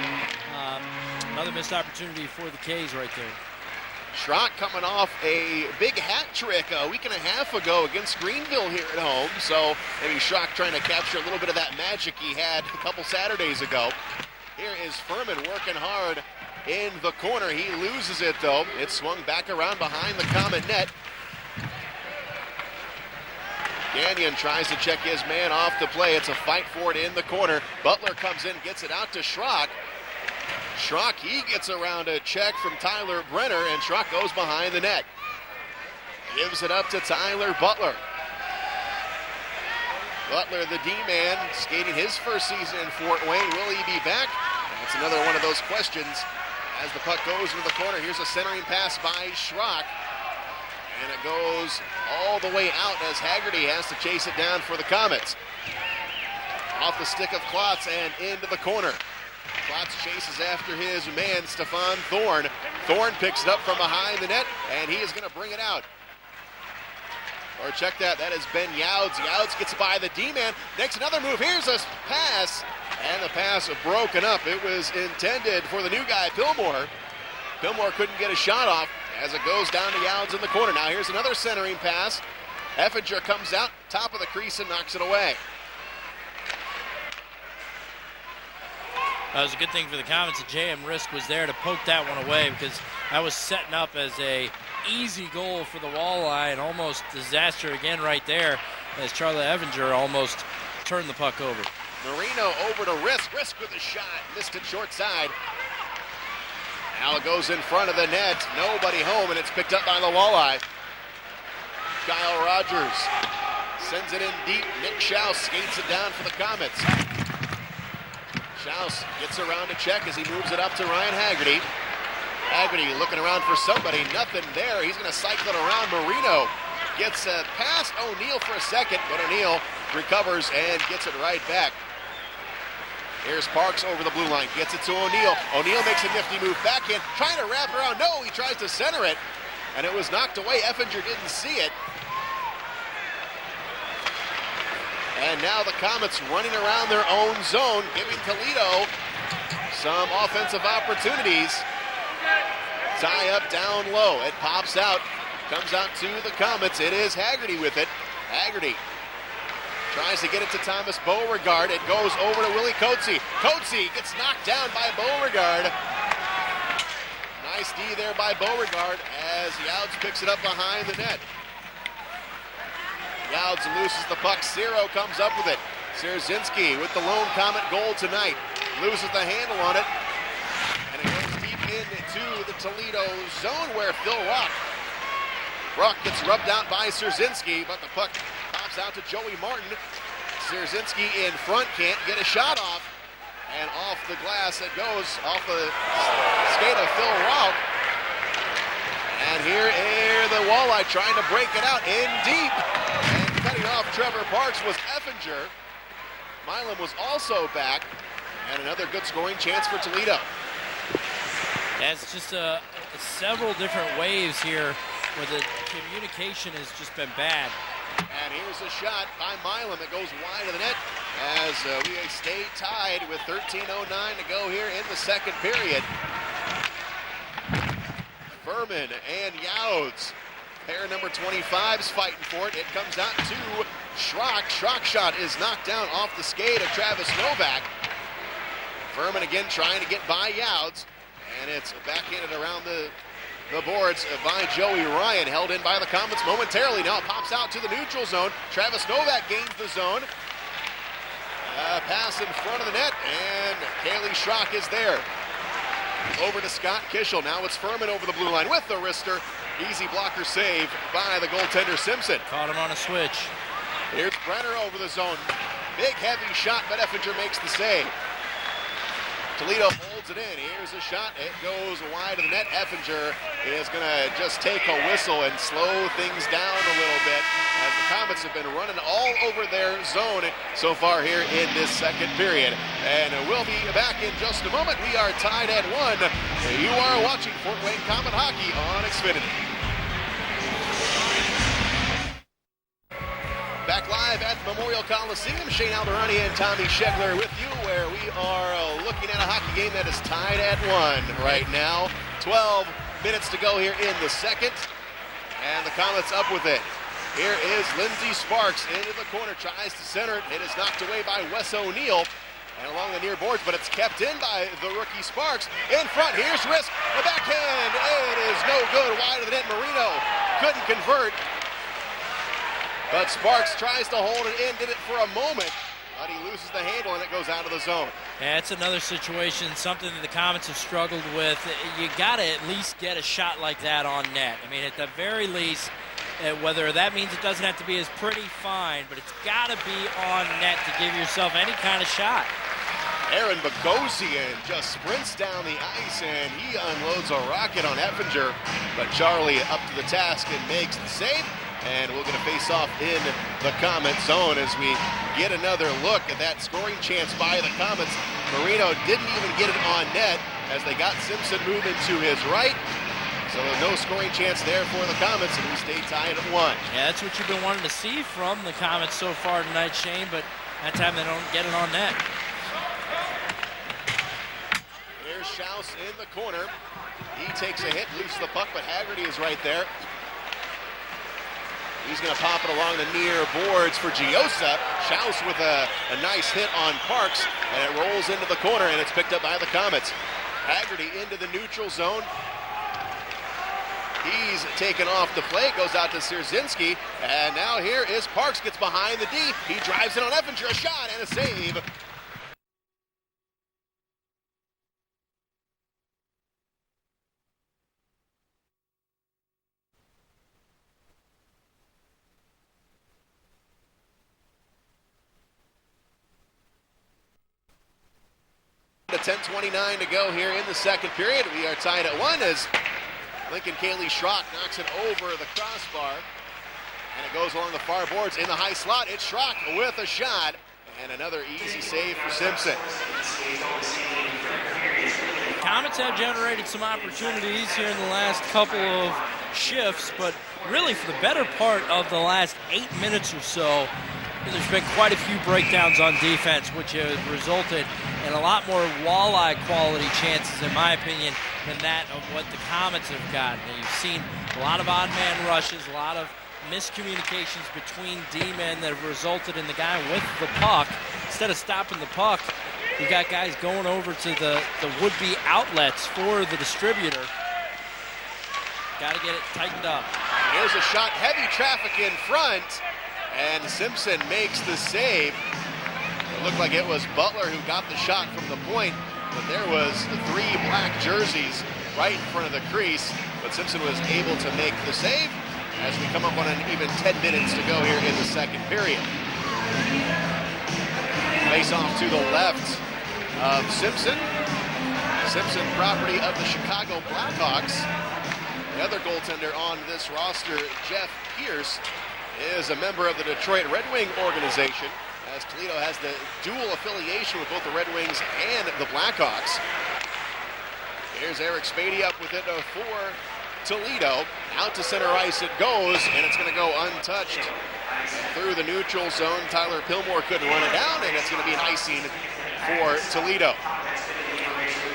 another missed opportunity for the K's right there. Schrock coming off a big hat trick a week and a half ago against Greenville here at home. So maybe Schrock trying to capture a little bit of that magic he had a couple Saturdays ago. Here is Furman working hard in the corner. He loses it, though. It's swung back around behind the Komet net. Gagnon tries to check his man off the play. It's a fight for it in the corner. Butler comes in, gets it out to Schrock. Schrock, he gets around a check from Tyler Brenner, and Schrock goes behind the net. Gives it up to Tyler Butler. Butler, the D-man, skating his first season in Fort Wayne. Will he be back? That's another one of those questions. As the puck goes into the corner, here's a centering pass by Schrock. And it goes all the way out as Haggerty has to chase it down for the Komets. Off the stick of Klotz and into the corner. Klotz chases after his man, Stefan Thorne. Thorne picks it up from behind the net, and he is going to bring it out. Or check that is Ben Youds. Youds gets by the D-man. Next, another move. Here's a pass, and the pass broken up. It was intended for the new guy, Pillmore. Pillmore couldn't get a shot off as it goes down to Youds in the corner. Now here's another centering pass. Effinger comes out, top of the crease, and knocks it away. That was a good thing for the Komets that J.M. Risk was there to poke that one away, because that was setting up as a easy goal for the Walleye, and almost disaster again right there as Charlie Effinger almost turned the puck over. Marino over to Risk. Risk with a shot. Missed it short side. Now it goes in front of the net. Nobody home, and it's picked up by the Walleye. Kyle Rogers sends it in deep. Nick Schaus skates it down for the Komets. Schaus gets around to check as he moves it up to Ryan Haggerty. Haggerty looking around for somebody. Nothing there. He's going to cycle it around. Marino gets past O'Neill for a second, but O'Neill recovers and gets it right back. Here's Parks over the blue line, gets it to O'Neill. O'Neill makes a nifty move back in, trying to wrap around. No, he tries to center it, and it was knocked away. Effinger didn't see it. And now the Komets running around their own zone, giving Toledo some offensive opportunities. Tie up down low. It pops out, comes out to the Komets. It is Haggerty with it. Haggerty tries to get it to Thomas Beauregard. It goes over to Willie Coetzee. Coetzee gets knocked down by Beauregard. Nice D there by Beauregard as Youds picks it up behind the net. Youds loses the puck. Syro comes up with it. Syroczynski with the lone Komet goal tonight. Loses the handle on it. And it goes deep into the Toledo zone where Phil Rock gets rubbed out by Syroczynski, but the puck pops out to Joey Martin. Syroczynski in front, can't get a shot off. And off the glass it goes, off the skate of Phil Rock. And here the Walleye trying to break it out in deep. And cutting off Trevor Parks was Effinger. Milam was also back. And another good scoring chance for Toledo. Yeah, it's just several different waves here where the communication has just been bad. And here's a shot by Milam that goes wide of the net as we stay tied with 13:09 to go here in the second period. Furman and Youds, pair number 25's fighting for it. It comes out to Schrock. Schrock's shot is knocked down off the skate of Travis Novak. Furman again trying to get by Youds, and it's backhanded around the boards by Joey Ryan, held in by the Komets momentarily. Now it pops out to the neutral zone. Travis Novak gains the zone. Pass in front of the net, and Kaylee Schrock is there. Over to Scott Kishel. Now it's Furman over the blue line with the wrister. Easy blocker save by the goaltender Simpson. Caught him on a switch. Here's Brenner over the zone. Big heavy shot, but Effinger makes the save. Toledo holds it in. Here's a shot. It goes wide of the net. Effinger is going to just take a whistle and slow things down a little bit, as the Komets have been running all over their zone so far here in this second period. And we'll be back in just a moment. We are tied at 1. You are watching Fort Wayne Komet Hockey on Xfinity. Back live at the Memorial Coliseum, Shane Alderani and Tommy Schegler with you, where we are looking at a hockey game that is tied at 1 right now. 12 minutes to go here in the second, and the Komets up with it. Here is Lindsey Sparks into the corner, tries to center it. It is knocked away by Wes O'Neill and along the near boards, but it's kept in by the rookie Sparks. In front, here's Risk, the backhand. It is no good, wide of the net. Marino couldn't convert. But Sparks tries to hold it in, did it for a moment, but he loses the handle and it goes out of the zone. Yeah, it's another situation, something that the Komets have struggled with. You got to at least get a shot like that on net. I mean, at the very least, whether that means it doesn't have to be as pretty, fine, but it's got to be on net to give yourself any kind of shot. Aaron Bogosian just sprints down the ice and he unloads a rocket on Effinger, but Charlie up to the task and makes the save. And we're going to face off in the Komet zone as we get another look at that scoring chance by the Komets. Marino didn't even get it on net as they got Simpson moving to his right. So no scoring chance there for the Komets, and we stay tied at 1. Yeah, that's what you've been wanting to see from the Komets so far tonight, Shane, but that time they don't get it on net. There's Schaus in the corner. He takes a hit, loses the puck, but Haggerty is right there. He's going to pop it along the near boards for Giosa. Schaus with a nice hit on Parks, and it rolls into the corner, and it's picked up by the Komets. Haggerty into the neutral zone. He's taken off the play, goes out to Syroczynski, and now here is Parks, gets behind the D. He drives it on Effinger, a shot and a save. The 10:29 to go here in the second period. We are tied at 1 as Lincoln Cayley Schrock knocks it over the crossbar. And it goes along the far boards in the high slot. It's Schrock with a shot. And another easy save for Simpson. Komets have generated some opportunities here in the last couple of shifts, but really for the better part of the last 8 minutes or so, there's been quite a few breakdowns on defense, which has resulted in a lot more Walleye quality chances, in my opinion, than that of what the Komets have gotten. And you've seen a lot of odd man rushes, a lot of miscommunications between D-men that have resulted in the guy with the puck. Instead of stopping the puck, you've got guys going over to the would-be outlets for the distributor. Got to get it tightened up. Here's a shot, heavy traffic in front. And Simpson makes the save. It looked like it was Butler who got the shot from the point, but there was the 3 black jerseys right in front of the crease. But Simpson was able to make the save as we come up on an even 10 minutes to go here in the second period. Face off to the left of Simpson. Simpson, property of the Chicago Blackhawks. The other goaltender on this roster, Jeff Pierce, is a member of the Detroit Red Wing organization, as Toledo has the dual affiliation with both the Red Wings and the Blackhawks. Here's Eric Spady up with it for Toledo. Out to center ice it goes, and it's going to go untouched through the neutral zone. Tyler Pillmore couldn't run it down, and it's going to be an icing for Toledo.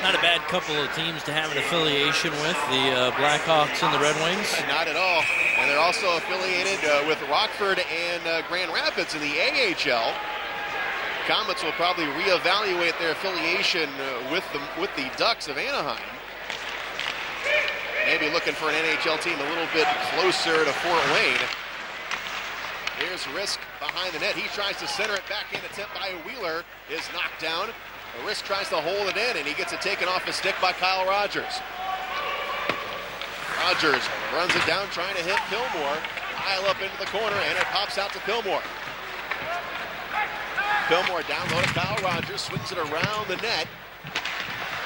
Not a bad couple of teams to have an affiliation with, the Blackhawks and the Red Wings. Not at all. And they're also affiliated with Rockford and Grand Rapids in the AHL. Komets will probably reevaluate their affiliation with the Ducks of Anaheim. Maybe looking for an NHL team a little bit closer to Fort Wayne. Here's Risk behind the net. He tries to center it back in. Attempt by Wheeler is knocked down. Risk tries to hold it in, and he gets it taken off his stick by Kyle Rogers. Rogers runs it down, trying to hit Pillmore. Pile up into the corner, and it pops out to Pillmore. Fillmore down low to Kyle Rogers, swings it around the net.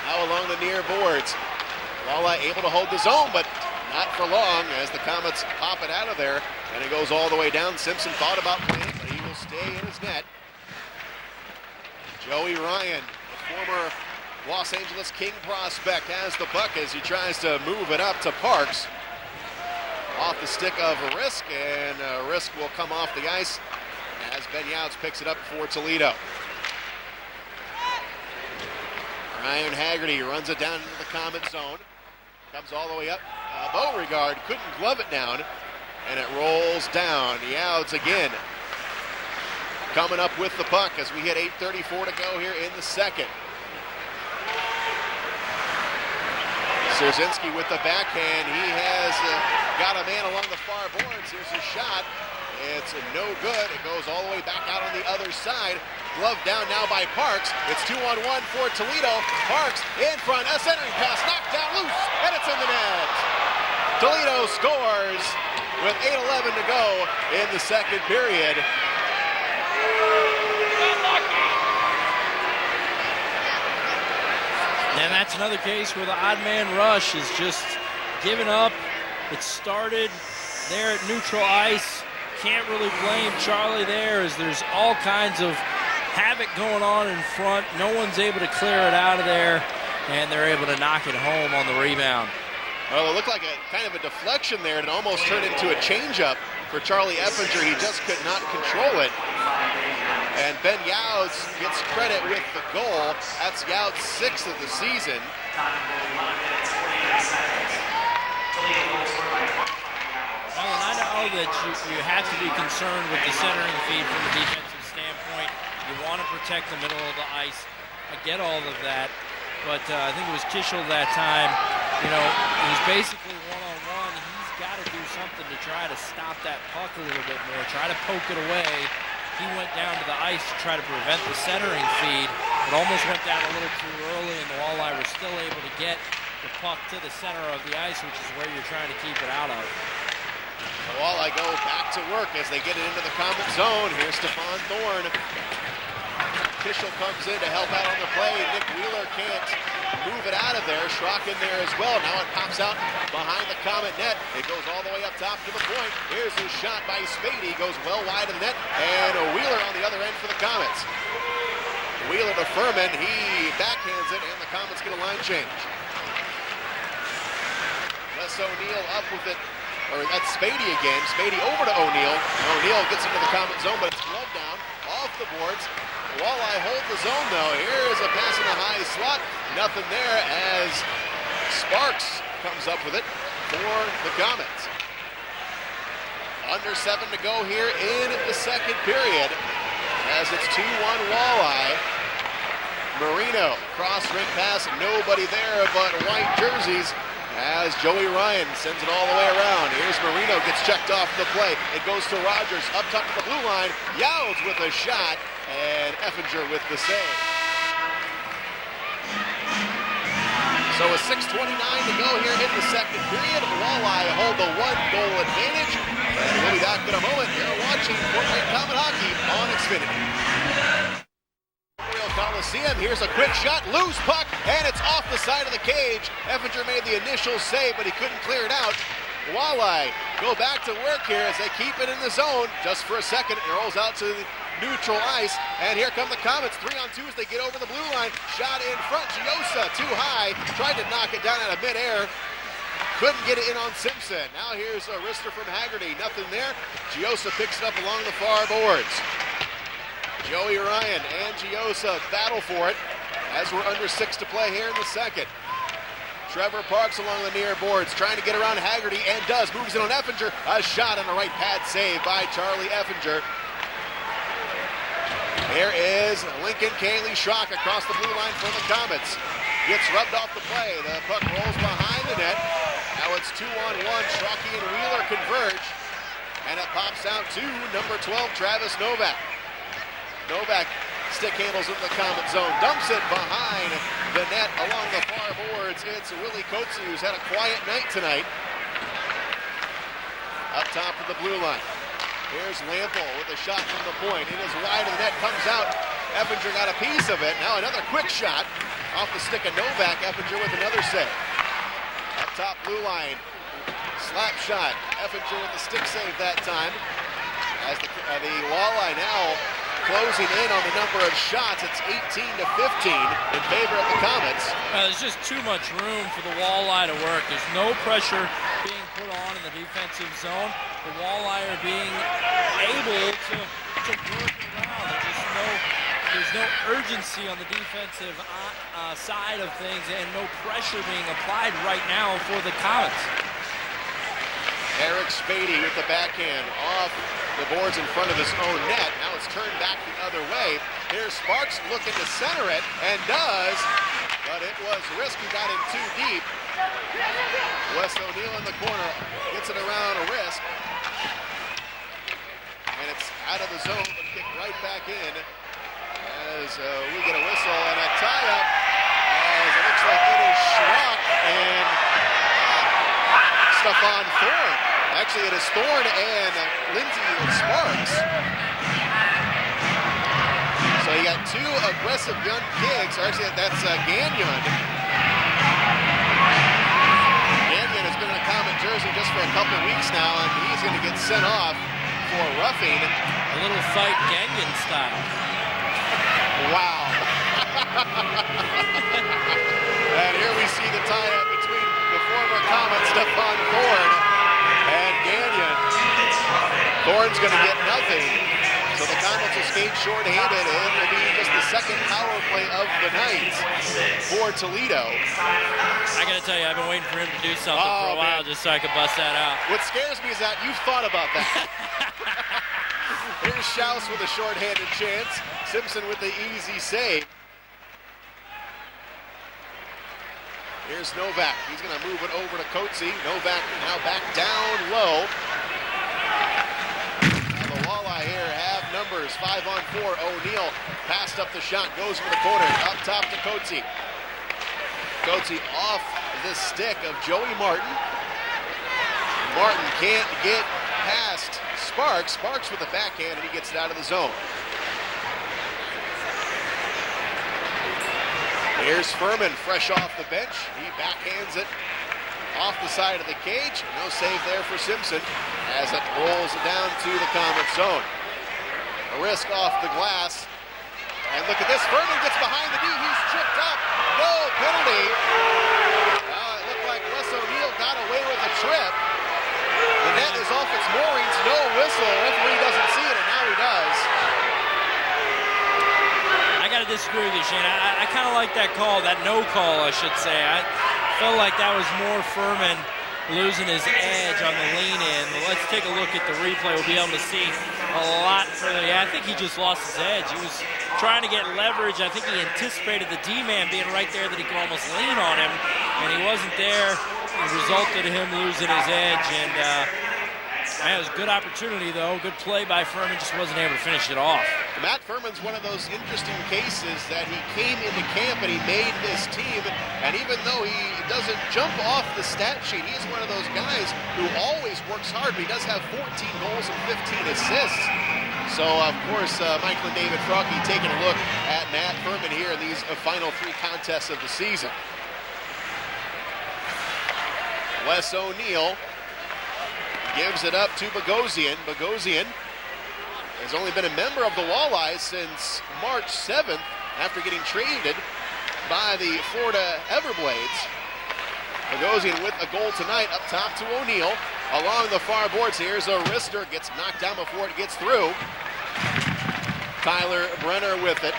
Now along the near boards. Walleye able to hold the zone, but not for long as the Komets pop it out of there. And it goes all the way down. Simpson thought about playing, but he will stay in his net. Joey Ryan, the former Los Angeles King prospect, has the puck as he tries to move it up to Parks. Off the stick of Risk, and Risk will come off the ice as Ben Youts picks it up for Toledo. Ryan Haggerty runs it down into the Komet zone. Comes all the way up. Beauregard couldn't glove it down, and it rolls down. Youts again coming up with the puck as we hit 8:34 to go here in the second. Syroczynski with the backhand. He has got a man along the far boards. Here's his shot. It's no good. It goes all the way back out on the other side. Glove down now by Parks. It's 2-on-1 for Toledo. Parks in front. A centering pass knocked down loose, and it's in the net. Toledo scores with 8:11 to go in the second period. And that's another case where the odd man rush is just giving up. It started there at neutral ice. Can't really blame Charlie there as there's all kinds of havoc going on in front. No one's able to clear it out of there, and they're able to knock it home on the rebound. Well, it looked like a kind of a deflection there, and it almost turned into a changeup for Charlie Effinger. He just could not control it. And Ben Youts gets credit with the goal. That's Youts' 6th of the season. Well, and I know that you have to be concerned with the centering feed from a defensive standpoint. You want to protect the middle of the ice. I get all of that, but I think it was Kishel that time. You know, he's basically one-on-one. He's got to do something to try to stop that puck a little bit more, try to poke it away. He went down to the ice to try to prevent the centering feed. It almost went down a little too early, and the Walleye were still able to get the puck to the center of the ice, which is where you're trying to keep it out of. The Walleye go back to work as they get it into the Komet zone. Here's Stephon Thorne. Kishel comes in to help out on the play. Nick Wheeler can't move it out of there. Schrock in there as well. Now it pops out behind the Komet net. It goes all the way up top to the point. Here's his shot by Spady. Goes well wide of the net. And a Wheeler on the other end for the Komets. Wheeler to Furman. He backhands it, and the Komets get a line change. Les O'Neill up with it. Or that's Spady again. Spady over to O'Neill. O'Neill gets into the Komet zone, but it's gloved down off the boards. Walleye hold the zone though. Here's a pass in the high slot. Nothing there as Sparks comes up with it for the Komets. Under 7 to go here in the second period as it's 2-1 Walleye. Marino cross ring pass. Nobody there but white jerseys as Joey Ryan sends it all the way around. Here's Marino, gets checked off the play. It goes to Rogers, up top to the blue line. Youts with a shot, and Effinger with the save. So with 6:29 to go here in the second period, Walleye hold the 1-goal advantage. And we'll be back in a moment. You're watching Fort Wayne Komet Hockey on Xfinity. Coliseum. Here's a quick shot, loose puck, and it's off the side of the cage. Effinger made the initial save, but he couldn't clear it out. Walleye go back to work here as they keep it in the zone. Just for a second, it rolls out to the neutral ice, and here come the Komets. 3-on-2 as they get over the blue line. Shot in front, Giosa too high, tried to knock it down out of midair. Couldn't get it in on Simpson. Now here's a wrister from Haggerty, nothing there. Giosa picks it up along the far boards. Joey Ryan and Giosa battle for it as we're under 6 to play here in the second. Trevor Parks along the near boards trying to get around Haggerty and does. Moves it on Effinger. A shot on the right pad save by Charlie Effinger. There is Lincoln Cayley Schrock across the blue line for the Komets. Gets rubbed off the play. The puck rolls behind the net. Now it's 2-on-1. Schrocky and Wheeler converge. And it pops out to number 12, Travis Novak. Novak stick handles in the Komet zone, dumps it behind the net along the far boards. It's Willie Kotze, who's had a quiet night tonight. Up top of the blue line. Here's Lample with a shot from the point. It is wide of the net, comes out. Effinger got a piece of it. Now another quick shot off the stick of Novak. Effinger with another save. Up top, blue line. Slap shot. Effinger with the stick save that time. As the Walleye now closing in on the number of shots. It's 18-15 in favor of the Komets. There's just too much room for the Walleye to work. There's no pressure being put on in the defensive zone. The Walleye are being able to work around. There's no urgency on the defensive side of things and no pressure being applied right now for the Komets. Eric Spady with the backhand off the boards in front of his own net. Now it's turned back the other way. Here's Sparks looking to center it, and does, but it was Risk who got in too deep. Wes O'Neill in the corner, gets it around a Risk. And it's out of the zone, but kicked right back in as we get a whistle and a tie-up as it looks like it is Schrock and Stefan Thorne. Actually, it is Thorne and Lindsey Sparks. So you got two aggressive young kicks. Or actually, that's Gagnon. Gagnon has been in a Komet jersey just for a couple weeks now, and he's going to get sent off for roughing. A little fight Gagnon style. Wow. And here we see the tie-up between the former Komet Stefan Thorne and Gagnon. Thorne's going to get nothing, so the Komets will skate short-handed, and it will be just the second power play of the night for Toledo. I got to tell you, I've been waiting for him to do something for a while just so I could bust that out. What scares me is that you've thought about that. Here's Schaus with a short-handed chance. Simpson with the easy save. Here's Novak. He's going to move it over to Coetzee. Novak now back down low. Now the Walleye here have numbers. 5-on-4. O'Neill passed up the shot. Goes for the corner. Up top to Coetzee. Coetzee off the stick of Joey Martin. Martin can't get past Sparks. Sparks with the backhand, and he gets it out of the zone. Here's Furman, fresh off the bench. He backhands it off the side of the cage. No save there for Simpson as it rolls down to the Komet zone. A Risk off the glass. And look at this, Furman gets behind the D. He's tripped up. No penalty. It looked like Wes O'Neill got away with a trip. The net is off its moorings. No whistle. The referee doesn't see it, and now he does. I got to disagree with you, Shane. I kind of like that call, that no call, I should say. I felt like that was more Furman losing his edge on the lean-in. Let's take a look at the replay. We'll be able to see a lot further. Yeah, I think he just lost his edge. He was trying to get leverage. I think he anticipated the D-man being right there that he could almost lean on him, and he wasn't there. It resulted in him losing his edge, and man, it was a good opportunity, though. Good play by Furman, just wasn't able to finish it off. Matt Furman's one of those interesting cases that he came into camp and he made this team, and even though he doesn't jump off the stat sheet, he's one of those guys who always works hard, but he does have 14 goals and 15 assists. So, of course, Michael and David Frocke taking a look at Matt Furman here in these final three contests of the season. Wes O'Neill gives it up to Bogosian. Bogosian has only been a member of the Walleye since March 7th after getting traded by the Florida Everblades. Bogosian with a goal tonight, up top to O'Neill. Along the far boards, here's a wrister, gets knocked down before it gets through. Tyler Brenner with it.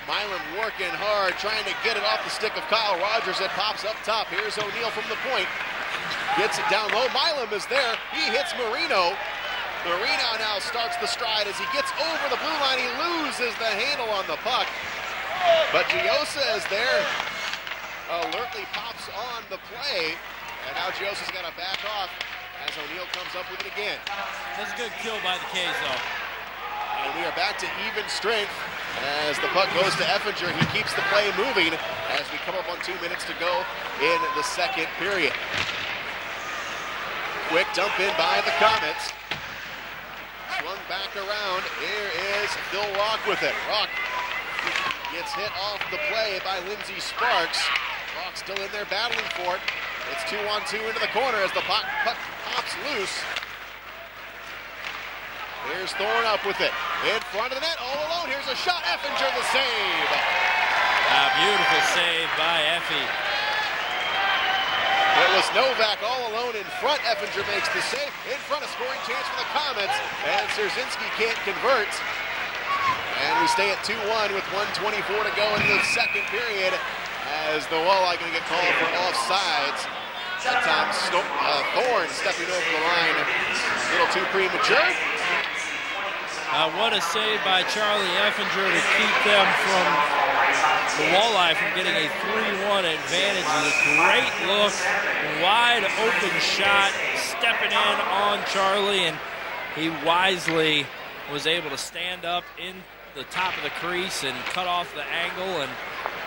Milam working hard, trying to get it off the stick of Kyle Rogers. It pops up top. Here's O'Neill from the point. Gets it down low. Milam is there. He hits Marino. Marino now starts the stride as he gets over the blue line. He loses the handle on the puck. But Giosa is there. Alertly pops on the play. And now Giosa's got to back off as O'Neill comes up with it again. That's a good kill by the K's, though. And we are back to even strength as the puck goes to Effinger. He keeps the play moving as we come up on 2 minutes to go in the second period. Quick dump in by the Komets. Swung back around. Here is Phil Rock with it. Rock gets hit off the play by Lindsey Sparks. Rock still in there battling for it. It's 2-on-2 into the corner as the puck pops loose. Here's Thorne up with it. In front of the net, all alone. Here's a shot. Effinger the save. A beautiful save by Effie. It was Novak all alone in front. Effinger makes the save. In front, a scoring chance for the Komets. And Syroczynski can't convert. And we stay at 2-1 with 1:24 to go in the second period as the Walleye going to get called for offsides. That time, Thorne stepping over the line a little too premature. What a save by Charlie Effinger to keep them from the Walleye from getting a 3-1 advantage. A great look, wide open shot, stepping in on Charlie, and he wisely was able to stand up in the top of the crease and cut off the angle, and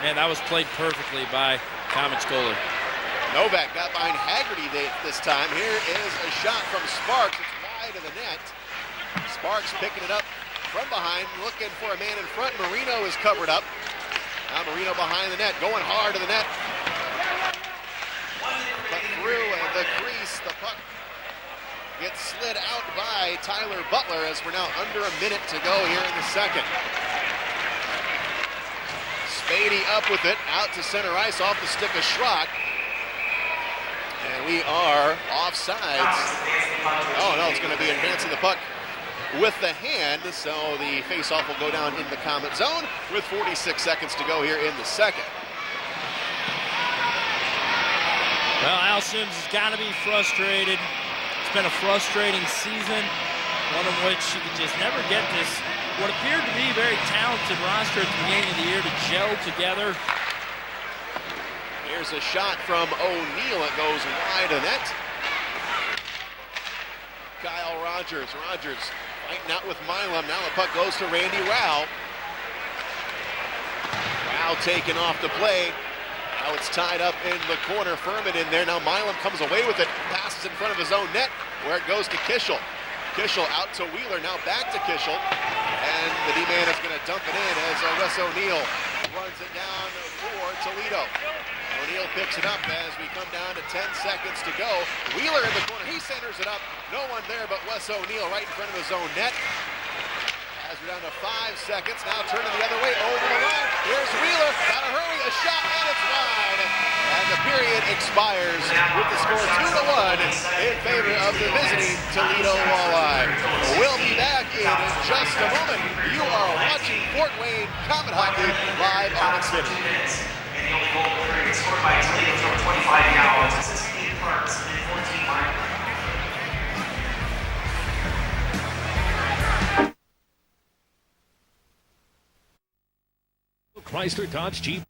man, that was played perfectly by Komets goalie. Novak got behind Haggerty this time. Here is a shot from Sparks. It's wide of the net. Sparks picking it up from behind, looking for a man in front. Marino is covered up. Now Marino behind the net, going hard to the net. But through the crease, the puck gets slid out by Tyler Butler as we're now under a minute to go here in the second. Spady up with it, out to center ice off the stick of Schrock. And we are offsides. Oh no, it's going to be advancing the puck with the hand, so the face-off will go down in the Komet zone with 46 seconds to go here in the second. Well, Al Sims has got to be frustrated. It's been a frustrating season, one in which he could just never get this, what appeared to be a very talented roster at the beginning of the year to gel together. Here's a shot from O'Neill. It goes wide of net. Kyle Rogers fighting out with Milam. Now the puck goes to Randy Rao. Rao taking off the play. Now it's tied up in the corner. Furman in there. Now Milam comes away with it. Passes in front of his own net where it goes to Kishel. Kishel out to Wheeler. Now back to Kishel. And the D-man is going to dump it in as Wes O'Neill runs it down for Toledo. O'Neill picks it up as we come down to 10 seconds to go. Wheeler in the corner, he centers it up. No one there but Wes O'Neill right in front of his own net. As we're down to 5 seconds, now turning the other way over the line. Here's Wheeler, gotta hurry, a shot, and it's wide. And the period expires with the score 2-1 in favor of the visiting Toledo Walleye. We'll be back in just a moment. You are watching Fort Wayne Komet Hockey live on Xfinity. And the only goal of the period scored by Toledo from 25 yards. This is Ian Parks and 14 minor. Chrysler Dodge Jeep.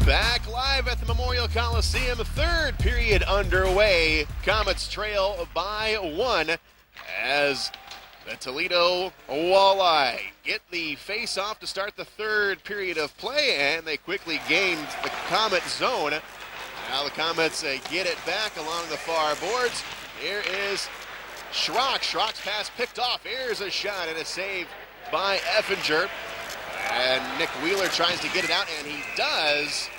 Back live at the Memorial Coliseum, third period underway. Komets trail by 1 as the Toledo Walleye get the face-off to start the third period of play, and they quickly gained the Komet zone. Now the Komets get it back along the far boards. Here is Schrock. Schrock's pass picked off. Here's a shot and a save by Effinger. And Nick Wheeler tries to get it out, and he does.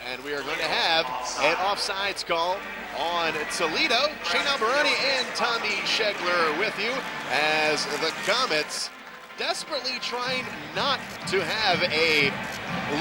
And we are going to have an offsides call on Toledo. Shane Alberoni and Tommy Schegler with you as the Komets desperately trying not to have a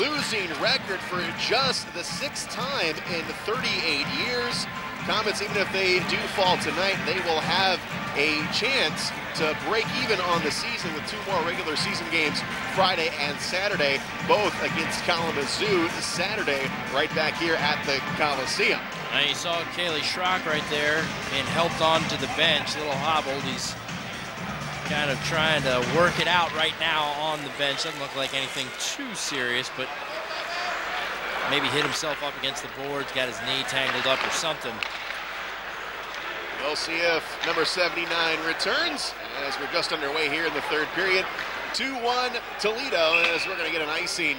losing record for just the 6th time in 38 years. Komets, even if they do fall tonight, they will have a chance to break even on the season with 2 more regular season games Friday and Saturday, both against Kalamazoo Saturday, right back here at the Coliseum. Now you saw Kaylee Schrock right there being helped onto the bench, a little hobbled. He's kind of trying to work it out right now on the bench. Doesn't look like anything too serious, but maybe hit himself up against the boards, got his knee tangled up or something. We'll see if number 79 returns as we're just underway here in the third period. 2-1 Toledo as we're going to get an icing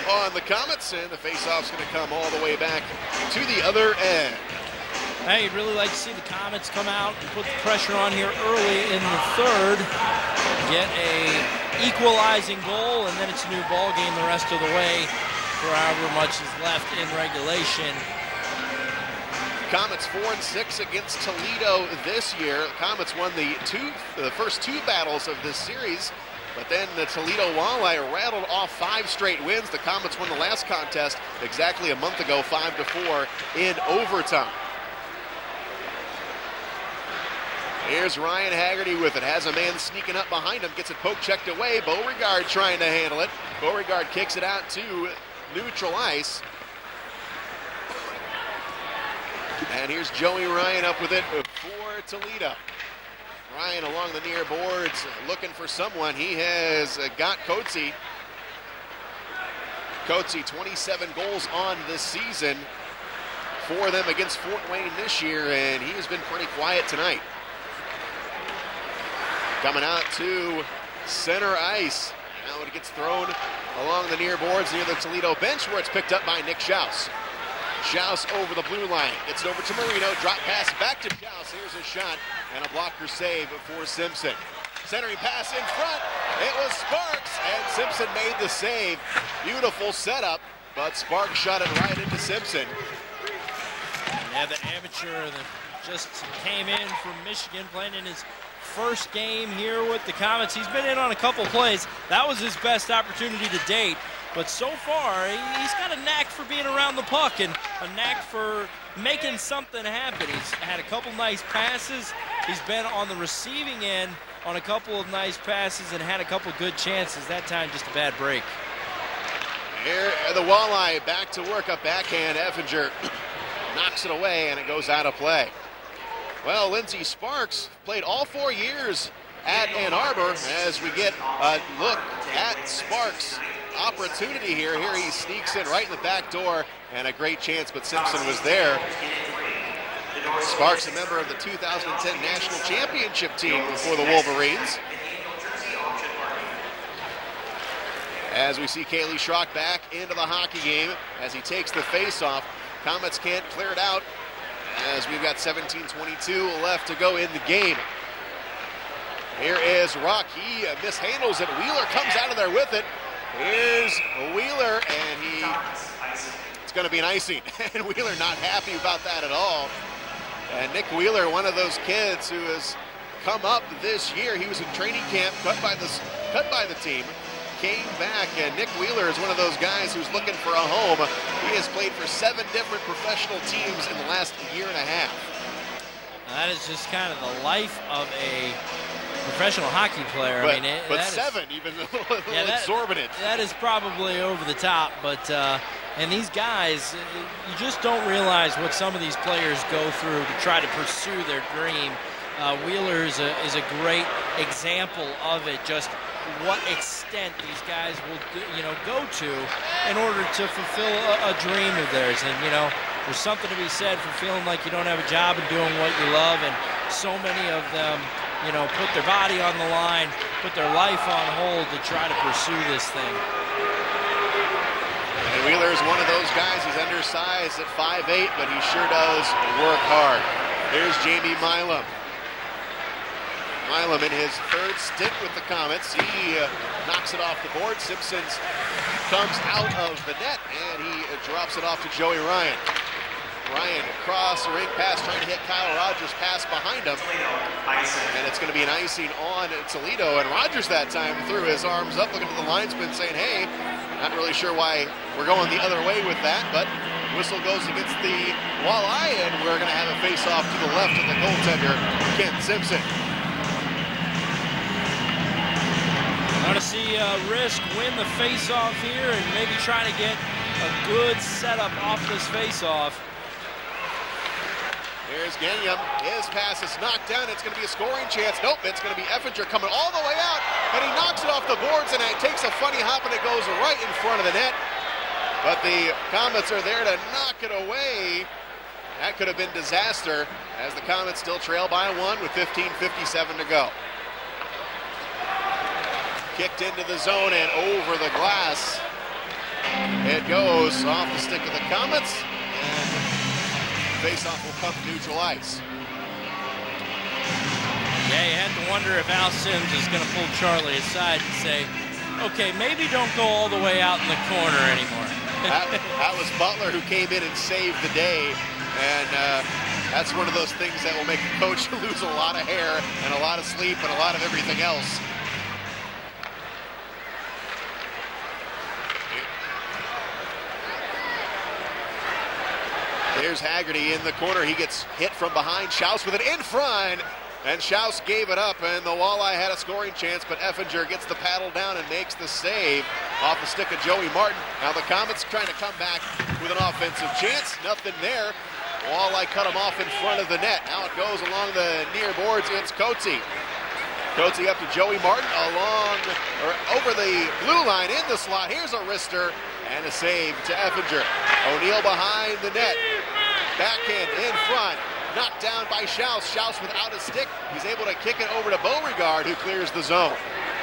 on the Komets, and the face-off's going to come all the way back to the other end. Hey, you'd really like to see the Komets come out and put the pressure on here early in the third, get a equalizing goal, and then it's a new ball game the rest of the way for however much is left in regulation. Komets 4-6 against Toledo this year. Komets won the first two battles of this series, but then the Toledo Walleye rattled off 5 straight wins. The Komets won the last contest exactly a month ago, 5-4 in overtime. Here's Ryan Haggerty with it, has a man sneaking up behind him, gets it poke checked away. Beauregard trying to handle it. Beauregard kicks it out to neutral ice. And here's Joey Ryan up with it for Toledo. Ryan along the near boards looking for someone. He has got Coetzee. Coetzee 27 goals on this season for them against Fort Wayne this year, and he has been pretty quiet tonight. Coming out to center ice. Now it gets thrown along the near boards near the Toledo bench where it's picked up by Nick Schaus. Schaus over the blue line. Gets it over to Marino. Drop pass back to Schaus. Here's a shot and a blocker save for Simpson. Centering pass in front. It was Sparks, and Simpson made the save. Beautiful setup, but Sparks shot it right into Simpson. Yeah, the amateur that just came in from Michigan, playing in his first game here with the Komets. He's been in on a couple plays. That was his best opportunity to date. But so far, he's got a knack for being around the puck and a knack for making something happen. He's had a couple nice passes. He's been on the receiving end on a couple of nice passes and had a couple good chances. That time, just a bad break. Here, the Walleye back to work, a backhand. Effinger knocks it away, and it goes out of play. Well, Lindsey Sparks played all 4 years at Ann Arbor. As we get a look at Sparks' opportunity here. Here he sneaks in right in the back door, and a great chance, but Simpson was there. Sparks, a member of the 2010 National Championship team for the Wolverines. As we see Kaylee Schrock back into the hockey game as he takes the face-off. Komets can't clear it out as we've got 17:22 left to go in the game. Here is Rock. He mishandles it. Wheeler comes out of there with it. Here's Wheeler, and it's going to be an icing. And Wheeler not happy about that at all. And Nick Wheeler, one of those kids who has come up this year. He was in training camp, cut by the team, came back, and Nick Wheeler is one of those guys who's looking for a home. He has played for 7 different professional teams in the last year and a half. That is just kind of the life of a professional hockey player. But, I mean, but 7, even a little exorbitant. That is probably over the top, but and these guys, you just don't realize what some of these players go through to try to pursue their dream. Wheeler is a great example of it, just what extent these guys will go to in order to fulfill a dream of theirs. And there's something to be said for feeling like you don't have a job and doing what you love, and so many of them put their body on the line, put their life on hold to try to pursue this thing. And Wheeler is one of those guys. He's undersized at 5'8", but he sure does work hard. Here's Jamie Milam. Milam in his 3rd stint with the Komets. He knocks it off the board. Simpson comes out of the net, and he drops it off to Joey Ryan. Ryan across the ring pass, trying to hit Kyle Rogers, pass behind him. And it's going to be an icing on Toledo. And Rogers that time threw his arms up, looking at the linesman, saying, hey, not really sure why we're going the other way with that, but whistle goes against the Walleye, and we're going to have a face-off to the left of the goaltender, Ken Simpson. I want to see Risk win the face-off here and maybe try to get a good setup off this face-off. Here's Gagnon. His pass is knocked down. It's going to be a scoring chance. Nope, it's going to be Effinger coming all the way out, and he knocks it off the boards, and it takes a funny hop, and it goes right in front of the net. But the Komets are there to knock it away. That could have been disaster, as the Komets still trail by 1 with 15:57 to go. Kicked into the zone and over the glass. It goes off the stick of the Komets. And Faceoff will come to neutral ice. Yeah, you had to wonder if Al Sims is going to pull Charlie aside and say, okay, maybe don't go all the way out in the corner anymore. That was Butler who came in and saved the day, and that's one of those things that will make a coach lose a lot of hair and a lot of sleep and a lot of everything else. There's Haggerty in the corner. He gets hit from behind. Schaus with it in front, and Schaus gave it up, and the Walleye had a scoring chance, but Effinger gets the paddle down and makes the save off the stick of Joey Martin. Now the Komets trying to come back with an offensive chance. Nothing there. Walleye cut him off in front of the net. Now it goes along the near boards. It's Coatsy. Coatsy up to Joey Martin over the blue line in the slot. Here's a wrister and a save to Effinger. O'Neal behind the net. Backhand in front. Knocked down by Schaus. Schaus without a stick. He's able to kick it over to Beauregard, who clears the zone.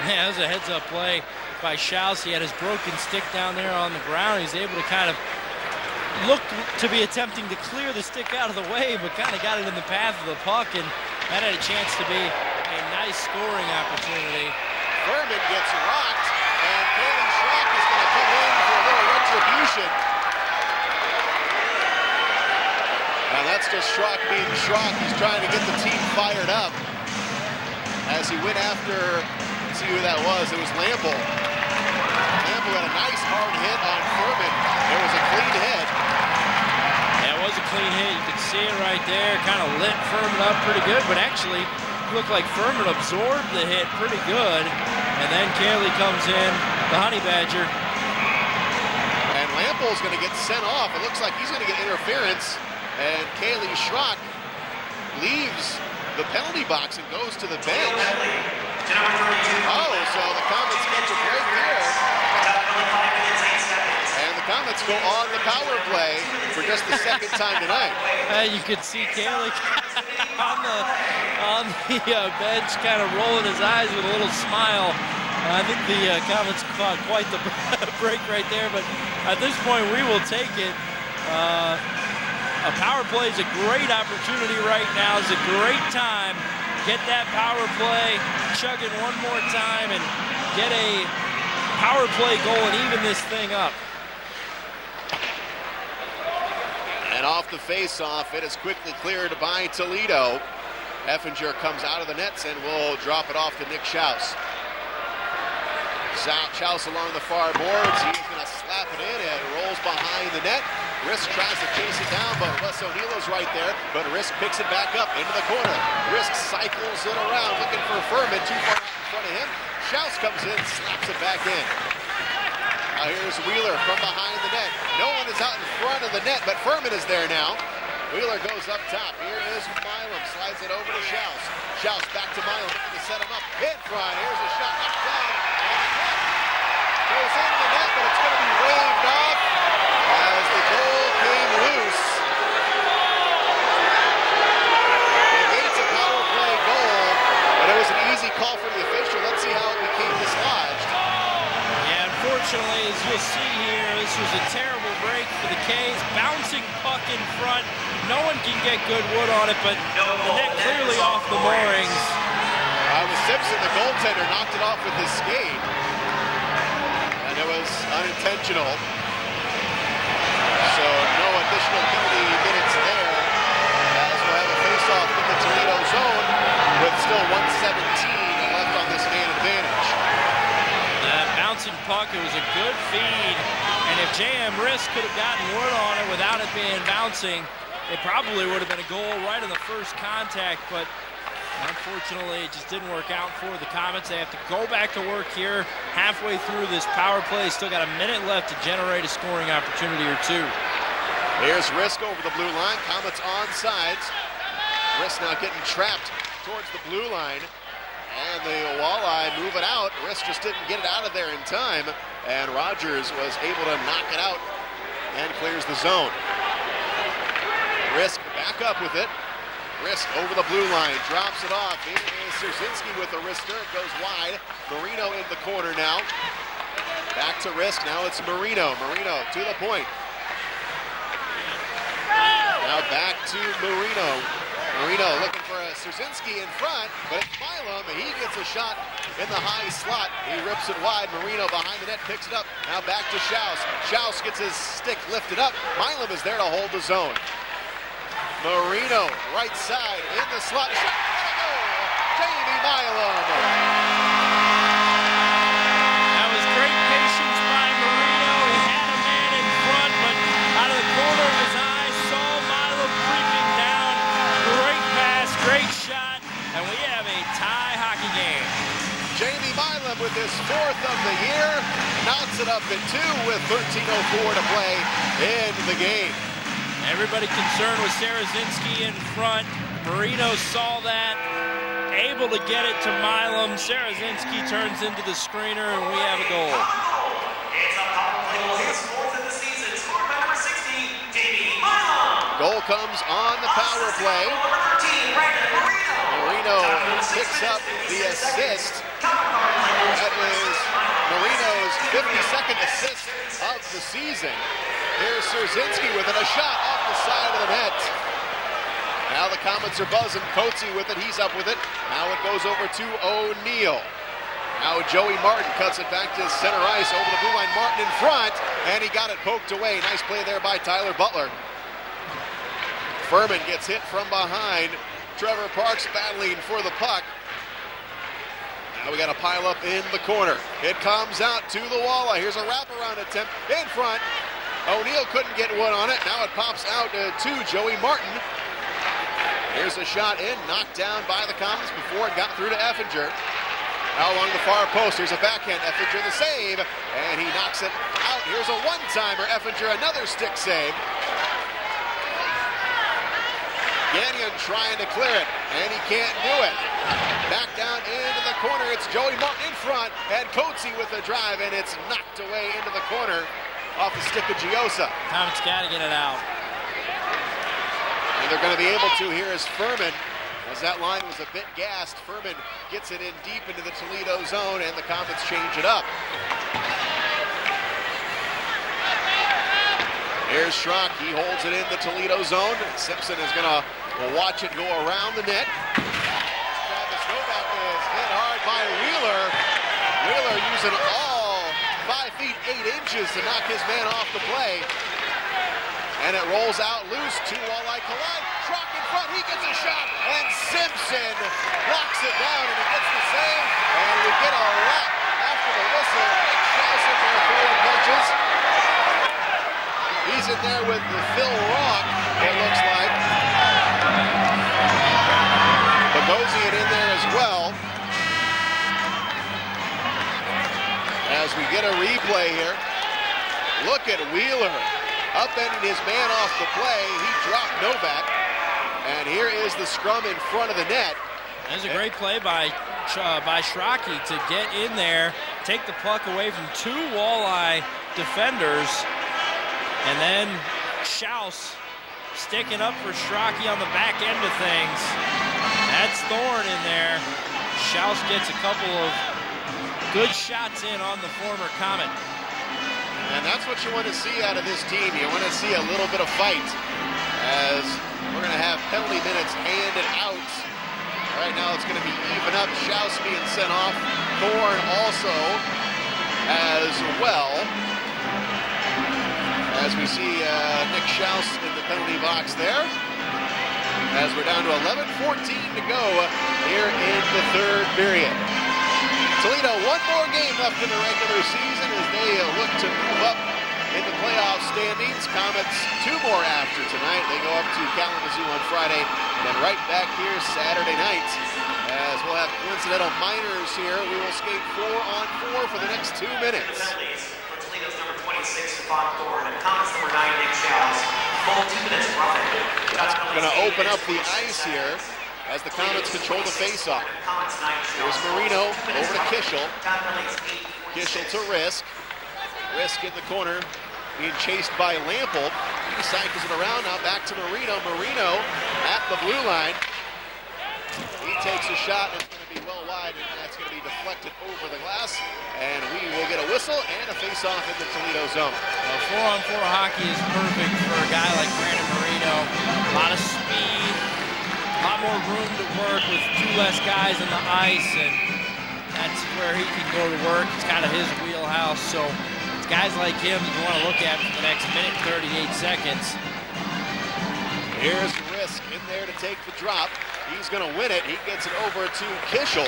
Yeah, that was a heads-up play by Schaus. He had his broken stick down there on the ground. He's able to kind of look to be attempting to clear the stick out of the way, but kind of got it in the path of the puck, and that had a chance to be a nice scoring opportunity. Furman gets rocked, and Kaylee Schrock is going to come in for a little retribution. Now that's just Schrock being Schrock. He's trying to get the team fired up. As he went after, let's see who that was. It was Lample. Lample got a nice hard hit on Furman. It was a clean hit. Yeah, it was a clean hit. You could see it right there. Kind of lit Furman up pretty good, but actually it looked like Furman absorbed the hit pretty good. And then Kaylee comes in, the Honey Badger. And Lample's going to get sent off. It looks like he's going to get interference. And Kaylee Schrock leaves the penalty box and goes to the bench. Oh, so the Komets get to break here. And the Komets go on the power play for just the second time tonight. You could see Kaylee on the bench kind of rolling his eyes with a little smile. I think the Komets caught quite the break right there, but at this point we will take it. A power play is a great opportunity right now. It's a great time. Get that power play, chug it one more time, and get a power play goal and even this thing up. And off the face-off, it is quickly cleared by Toledo. Effinger comes out of the nets and will drop it off to Nick Schaus. Schaus along the far boards. He's going to slap it in. It rolls behind the net. Risk tries to chase it down, but Wes O'Neal's right there. But Risk picks it back up into the corner. Risk cycles it around, looking for Furman. Too far out in front of him. Schaus comes in, slaps it back in. Now here's Wheeler from behind the net. No one is out in front of the net, but Furman is there now. Wheeler goes up top. Here is Milam. Slides it over to Schaus. Schaus back to Milam, looking to set him up. In front. Here's a shot. Knocked down. Goes in the net, but it's going to be waved off as the goal came loose. Negates a power play goal, but it was an easy call from the official. Let's see how it became dislodged. Yeah, unfortunately, as you'll see here, this was a terrible break for the K's. Bouncing puck in front. No one can get good wood on it, but the net clearly off the moorings. It was Simpson, the goaltender, knocked it off with his skate. And it was unintentional. So no additional penalty minutes there, as we'll have a face-off in the Toledo zone with still 1:17 left on this man advantage. That bouncing puck, it was a good feed, and if J.M. Risk could have gotten wood on it without it being bouncing, it probably would have been a goal right in the first contact, but unfortunately it just didn't work out for the Komets. They have to go back to work here halfway through this power play. Still got a minute left to generate a scoring opportunity or two. Here's Risk over the blue line. Komets on sides. Risk now getting trapped towards the blue line. And the Walleye move it out. Risk just didn't get it out of there in time. And Rogers was able to knock it out and clears the zone. Risk back up with it. Risk over the blue line, drops it off. Here is Syroczynski with the wrister. It goes wide. Marino in the corner now. Back to Risk. Now it's Marino. Marino to the point. Now back to Marino. Marino looking for a Syroczynski in front, but it's Milam, and he gets a shot in the high slot. He rips it wide. Marino behind the net picks it up. Now back to Schaus. Schaus gets his stick lifted up. Milam is there to hold the zone. Marino, right side, in the slot. Shot, goal! Jamie Milam. That was great patience by Marino. He had a man in front, but out of the corner of his eye, saw Milam creeping down. Great pass, great shot, and we have a tie hockey game. Jamie Milam with his 4th of the year, knocks it up at 2 with 13:04 to play in the game. Everybody concerned with Syroczynski in front. Marino saw that, able to get it to Milam. Syroczynski turns into the screener, and we have a goal. It's a power play goal, his 4th of the season, scored by number 60, Jamie Milam. Goal comes on the power play. Number 13, Brandon Marino. Marino picks up the assist. That is Marino's 52nd assist of the season. Here's Syroczynski with it, a shot off the side of the net. Now the Komets are buzzing. Coatsy with it, he's up with it. Now it goes over to O'Neill. Now Joey Martin cuts it back to center ice over the blue line. Martin in front, and he got it poked away. Nice play there by Tyler Butler. Furman gets hit from behind. Trevor Parks battling for the puck. Now we got a pile up in the corner. It comes out to the Walleye. Here's a wraparound attempt in front. O'Neill couldn't get one on it. Now it pops out to Joey Martin. Here's a shot in, knocked down by the Komets before it got through to Effinger. Now along the far post, here's a backhand. Effinger the save, and he knocks it out. Here's a one-timer. Effinger, another stick save. Gagnon trying to clear it, and he can't do it. Back down into the corner, it's Joey Martin in front, and Coatsy with the drive, and it's knocked away into the corner off the stick of Giosa. Komets got to get it out. And they're going to be able to here as Furman, as that line was a bit gassed. Furman gets it in deep into the Toledo zone, and the Komets change it up. Here's Schrock, he holds it in the Toledo zone. Simpson is going to watch it go around the net. Travis Novak is hit hard by Wheeler. Wheeler using all 5 feet 8 inches to knock his man off the play. And it rolls out loose to Walleye collide. Schrock in front, he gets a shot, and Simpson blocks it down, and he gets the save. And we get a lot after the whistle. Schaus in there throwing punches. He's in there with the Phil Rock, it looks like. Bogosian in there as well. As we get a replay here, look at Wheeler upending his man off the play. He dropped Novak, and here is the scrum in front of the net. There's a great play by Schrocky to get in there, take the puck away from 2 Walleye defenders, and then Schaus sticking up for Schrocky on the back end of things. That's Thorne in there. Schaus gets a couple of good shots in on the former Komet. And that's what you want to see out of this team. You want to see a little bit of fight, as we're going to have penalty minutes handed out. Right now it's going to be even up. Schaus being sent off. Thorne also as well. As we see Nick Schaus in the penalty box there. As we're down to 11:14 to go here in the 3rd period. Toledo, one more game left in the regular season as they look to move up in the playoff standings. Komets 2 more after tonight. They go up to Kalamazoo on Friday, and then right back here Saturday night. As we'll have coincidental minors here. We will skate 4-on-4 for the next 2 minutes. Penalties for Toledo's number 26, Stephon Thorne, and Komets number 9, Nick Schaus. Full 2 minutes roughing. That's going to open up the ice here as the Komets control the faceoff. Here's Marino over to Kishel. Kishel to Risk. Risk in the corner, being chased by Lample. He cycles it around, now back to Marino. Marino at the blue line. He takes a shot, and it's going to be well wide, and that's going to be deflected over the glass. And we will get a whistle and a face-off in the Toledo zone. Well, 4-on-4 hockey is perfect for a guy like Brandon Marino. A lot less guys on the ice, and that's where he can go to work. It's kind of his wheelhouse. So it's guys like him that you want to look at for the next minute and 38 seconds. Here's Risk in there to take the drop. He's going to win it. He gets it over to Kishel.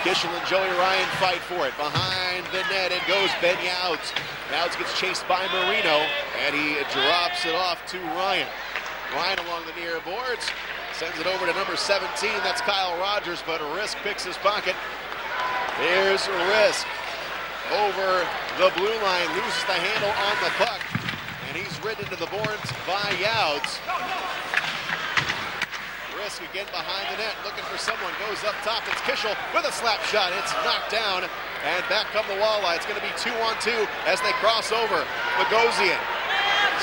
Kishel and Joey Ryan fight for it. Behind the net, it goes Ben Youds. Youds gets chased by Marino, and he drops it off to Ryan. Ryan along the near boards, sends it over to number 17. That's Kyle Rogers, but Risk picks his pocket. Here's Risk over the blue line, loses the handle on the puck, and he's ridden into the boards by Youds. Risk again behind the net, looking for someone, goes up top. It's Kishel with a slap shot. It's knocked down, and back come the Walleye. It's going to be 2-on-2 as they cross over. Bogosian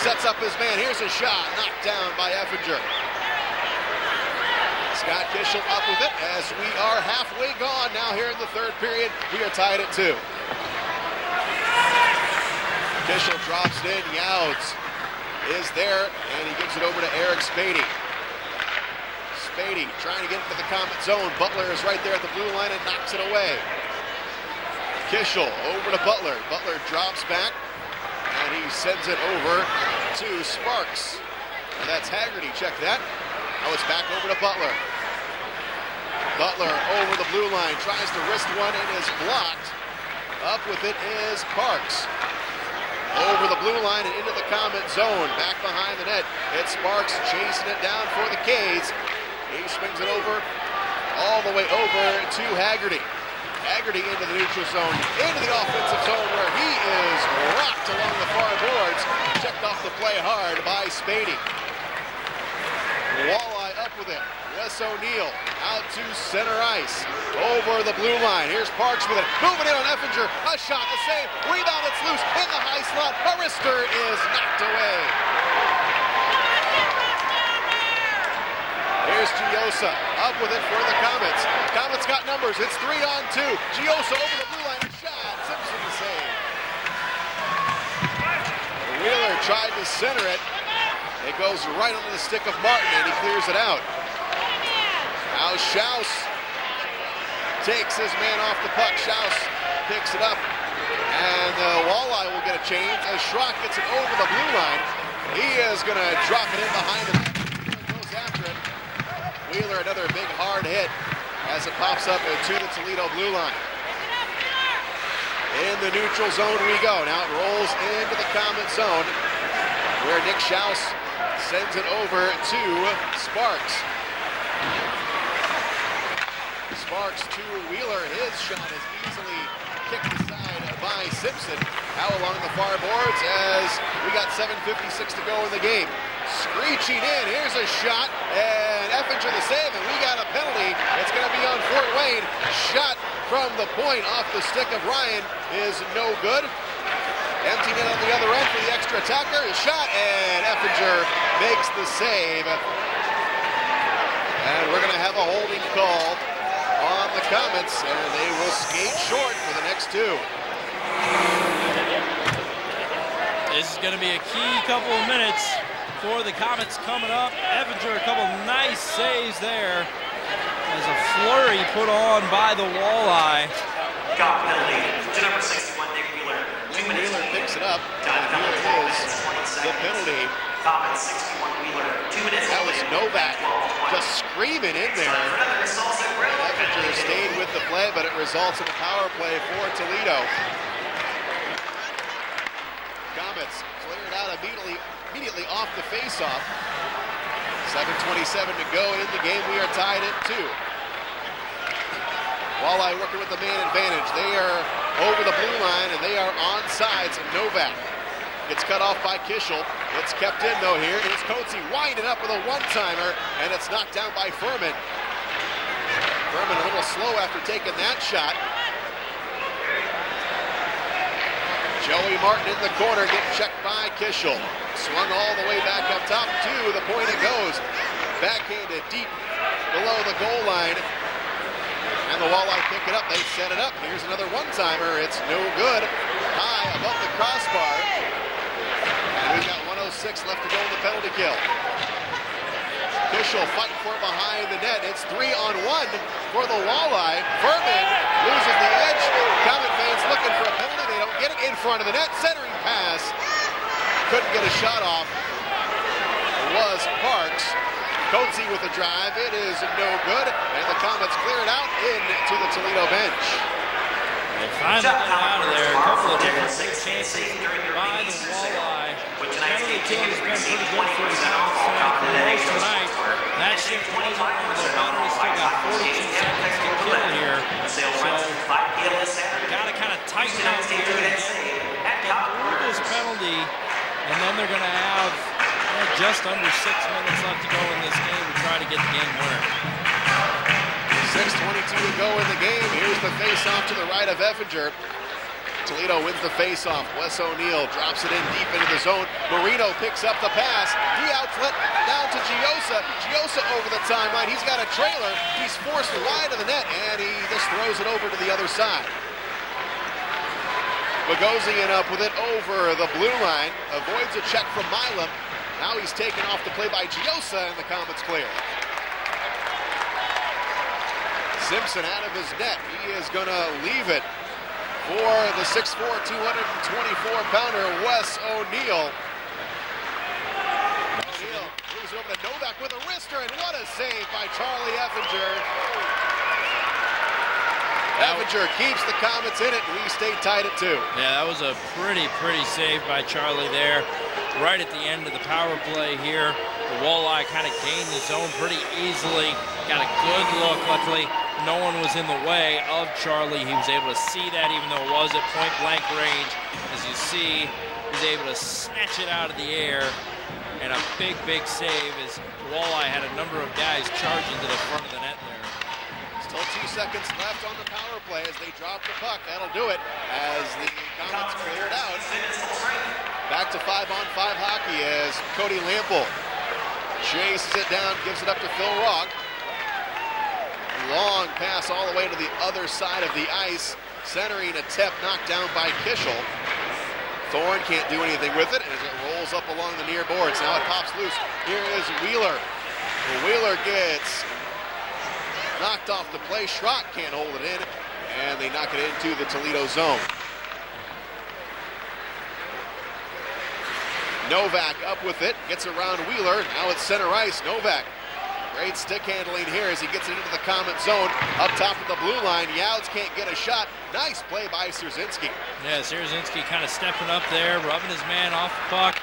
sets up his man. Here's a shot, knocked down by Effinger. Scott Kishel up with it as we are halfway gone now here in the third period. We are tied at 2. Kishel drops it in. Youds is there, and he gives it over to Eric Spady. Spady trying to get into the Komet zone. Butler is right there at the blue line and knocks it away. Kishel over to Butler. Butler drops back, and he sends it over to Sparks. And that's Haggerty, check that. Now it's back over to Butler. Butler over the blue line, tries to wrist one, and is blocked. Up with it is Parks. Over the blue line and into the Komet zone. Back behind the net, it's Sparks chasing it down for the K's. He swings it over, all the way over to Haggerty. Haggerty into the neutral zone, into the offensive zone where he is rocked along the far boards. Checked off the play hard by Spady. Walleye up with it. Wes O'Neill out to center ice. Over the blue line. Here's Parks with it. Moving in on Effinger. A shot, a save. Rebound, it's loose in the high slot. A wrister is knocked away. Here's Giosa up with it for the Komets. Komets got numbers. It's 3-on-2. Giosa over the blue line. Shot. Simpson the save. Wheeler tried to center it. It goes right under the stick of Martin, and he clears it out. Now Schaus takes his man off the puck. Schaus picks it up, and the Walleye will get a change as Schrock gets it over the blue line. He is going to drop it in behind him. Goes after it. Wheeler, another big hard hit as it pops up to the Toledo blue line. In the neutral zone we go. Now it rolls into the Komet zone where Nick Schaus sends it over to Sparks. Sparks to Wheeler. His shot is easily kicked aside by Simpson. Now along the far boards as we got 7:56 to go in the game. Screeching in. Here's a shot, and Effinger the save, and we got a penalty. It's going to be on Fort Wayne. Shot from the point off the stick of Ryan is no good. Emptying it on the other end for the extra attacker. His shot, and Effinger makes the save. And we're going to have a holding call on the Komets, and they will skate short for the next 2. This is going to be a key couple of minutes for the Komets coming up. Effinger, a couple nice saves there. There's a flurry put on by the Walleye. Got penalty to number 61, Nick Wheeler. Wheeler picks it up, and here is the penalty. Komets 61 Wheeler, 2 minutes. That was Novak just screaming in there. Effinger stayed with the play, but it results in a power play for Toledo. Komets cleared out immediately off the face-off. 7:27 to go in the game. We are tied at 2. Walleye working with the man advantage. They are over the blue line, and they are on sides. Novak gets cut off by Kishel. It's kept in, though, here. Here's Coatsy winding up with a one-timer, and it's knocked down by Furman. Furman a little slow after taking that shot. Joey Martin in the corner, getting checked by Kishel. Swung all the way back up top to the point it goes. Backhanded deep below the goal line. And the Walleye pick it up. They set it up. Here's another one-timer. It's no good. High above the crossbar. And we've got 1:06 left to go in the penalty kill. Kishel fighting for it behind the net. It's 3-on-1 for the Walleye. Furman loses the edge. Comet fans looking for a penalty. They don't get it in front of the net. Centering pass. Couldn't get a shot off. It was Parks. Coatsy with the drive. It is no good. And the Komets clear it out into the Toledo bench. They finally get out of there. A couple of different big chances by the Walleye. Penalty kill has been pretty good for the Komets tonight. That shift wasn't one of the better. He's still got 42 seconds to kill here. So, got to kind of tighten up here and get through this penalty. And then they're going to have just under 6 minutes left to go in this game to try to get the game winner. 6:22 to go in the game. Here's the face-off to the right of Effinger. Toledo wins the face-off. Wes O'Neill drops it in deep into the zone. Marino picks up the pass. The outlet down to Giosa. Giosa over the timeline. He's got a trailer. He's forced wide of the net, and he just throws it over to the other side. Bogosian up with it over the blue line. Avoids a check from Milam. Now he's taken off the play by Giosa, and the Komets clear. Simpson out of his net. He is going to leave it for the 6'4", 224-pounder, Wes O'Neill. O'Neill moves it over to Novak with a wrister, and what a save by Charlie Effinger. Effinger keeps the Komets in it, and we stay tied at 2. Yeah, that was a pretty save by Charlie there. Right at the end of the power play here, the Walleye kind of gained the zone pretty easily. Got a good look, luckily. No one was in the way of Charlie. He was able to see that even though it was at point-blank range. As you see, he was able to snatch it out of the air. And a big save as Walleye had a number of guys charging to the front of the net there. Still 2 seconds left on the power play as they drop the puck. That'll do it as the Komets clear it out. Back to 5-on-5 hockey as Cody Lample chases it down, gives it up to Phil Rock. Long pass all the way to the other side of the ice. Centering a tip knocked down by Kishel. Thorne can't do anything with it as it rolls up along the near boards. Now it pops loose. Here is Wheeler. Wheeler gets knocked off the play. Schrock can't hold it in, and they knock it into the Toledo zone. Novak up with it, gets around Wheeler. Now it's center ice. Novak. Great stick handling here as he gets it into the Komet zone. Up top of the blue line, Youds can't get a shot. Nice play by Syroczynski. Yeah, Syroczynski kind of stepping up there, rubbing his man off the puck.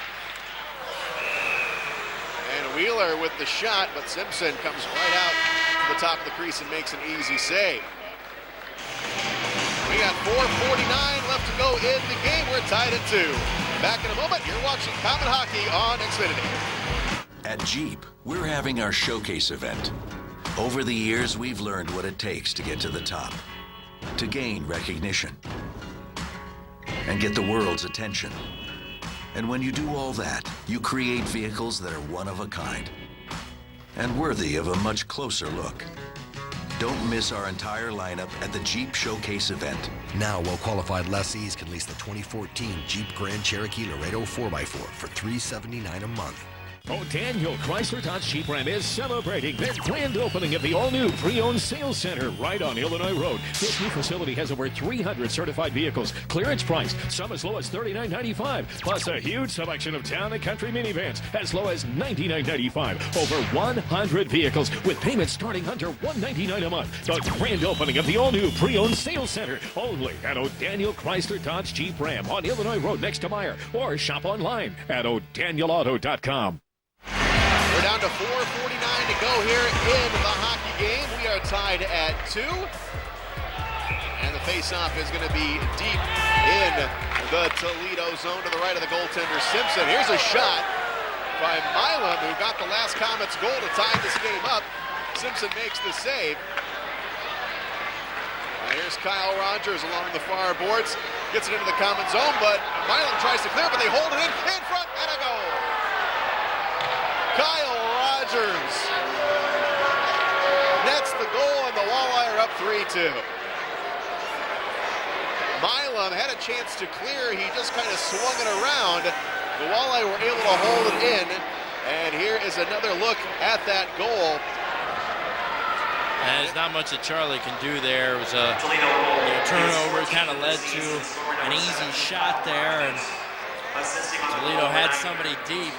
And Wheeler with the shot, but Simpson comes right out to the top of the crease and makes an easy save. We got 4:49 left to go in the game. We're tied at 2. Back in a moment. You're watching Komet Hockey on Xfinity. At Jeep, we're having our showcase event. Over the years, we've learned what it takes to get to the top, to gain recognition, and get the world's attention. And when you do all that, you create vehicles that are one of a kind and worthy of a much closer look. Don't miss our entire lineup at the Jeep Showcase event. Now, well-qualified lessees can lease the 2014 Jeep Grand Cherokee Laredo 4x4 for $379 a month. O'Daniel Chrysler Dodge Jeep Ram is celebrating their grand opening of the all-new pre-owned sales center right on Illinois Road. This new facility has over 300 certified vehicles, clearance priced, some as low as $39.95, plus a huge selection of town and country minivans as low as $99.95. Over 100 vehicles with payments starting under $199 a month. The grand opening of the all-new pre-owned sales center only at O'Daniel Chrysler Dodge Jeep Ram on Illinois Road next to Meyer, or shop online at o'danielauto.com. We're down to 4:49 to go here in the hockey game. We are tied at 2. And the face-off is going to be deep in the Toledo zone to the right of the goaltender, Simpson. Here's a shot by Milam, who got the last Komets goal to tie this game up. Simpson makes the save. Here's Kyle Rogers along the far boards. Gets it into the Komets zone, but Milam tries to clear, but they hold it in front, and a goal. Kyle Rogers nets the goal, and the Walleye are up 3-2. Milam had a chance to clear. He just kind of swung it around. The Walleye were able to hold it in, and here is another look at that goal. And there's not much that Charlie can do there. It was a turnover, kind of led to an easy shot there, and Toledo had somebody deep.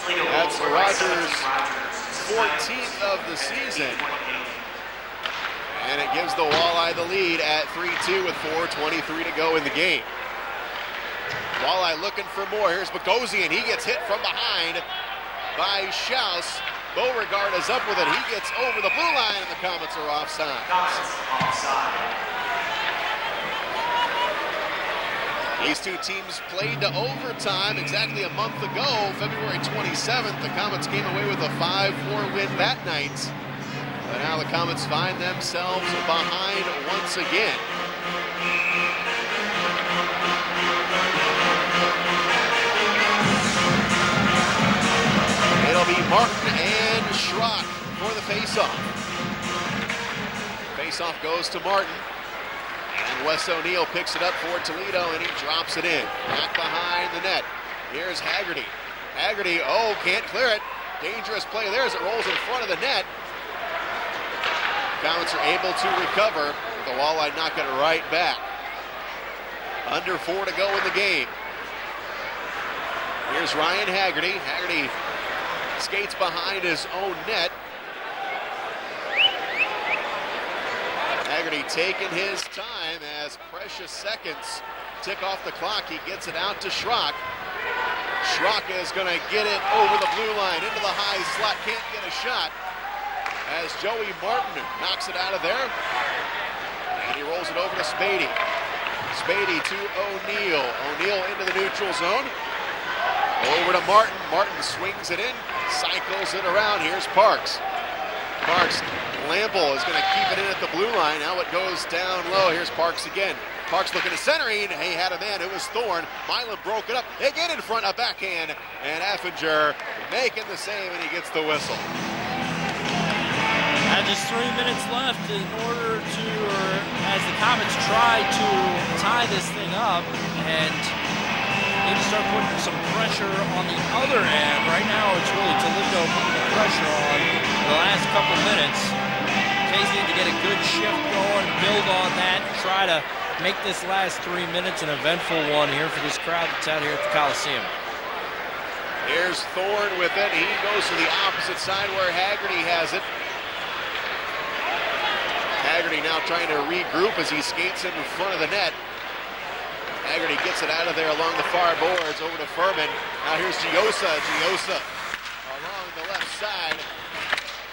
That's Rogers' 14th of the season. And it gives the Walleye the lead at 3-2 with 4:23 to go in the game. Walleye looking for more. Here's Bogosian. He gets hit from behind by Schaus. Beauregard is up with it. He gets over the blue line, and the Komets are offside. These two teams played to overtime exactly a month ago, February 27th. The Komets came away with a 5-4 win that night. But now the Komets find themselves behind once again. It'll be Martin and Schrock for the faceoff. Faceoff goes to Martin. And Wes O'Neill picks it up for Toledo, and he drops it in. Back behind the net. Here's Haggerty. Haggerty, can't clear it. Dangerous play there as it rolls in front of the net. Komets are able to recover. The Walleye knock it right back. Under 4 to go in the game. Here's Ryan Haggerty. Haggerty skates behind his own net. Haggerty taking his time as precious seconds tick off the clock. He gets it out to Schrock. Schrock is going to get it over the blue line into the high slot. Can't get a shot as Joey Martin knocks it out of there. And he rolls it over to Spady. Spady to O'Neill. O'Neill into the neutral zone. Over to Martin. Martin swings it in, cycles it around. Here's Parks. Parks, Lample is going to keep it in at the blue line. Now it goes down low. Here's Parks again. Parks looking at centering. He had a man. It was Thorne. Milam broke it up. They get in front, a backhand. And Effinger making the save, and he gets the whistle. And just 3 minutes left in order to, as the Komets try to tie this thing up and need to start putting some pressure on the other end. Right now, it's really Toledo putting the pressure on the last couple minutes. Case need to get a good shift going, build on that, try to make this last 3 minutes an eventful one here for this crowd that's out here at the Coliseum. Here's Thorne with it. He goes to the opposite side where Haggerty has it. Haggerty now trying to regroup as he skates in front of the net. Haggerty gets it out of there along the far boards over to Furman. Now here's Giosa. Giosa along the left side.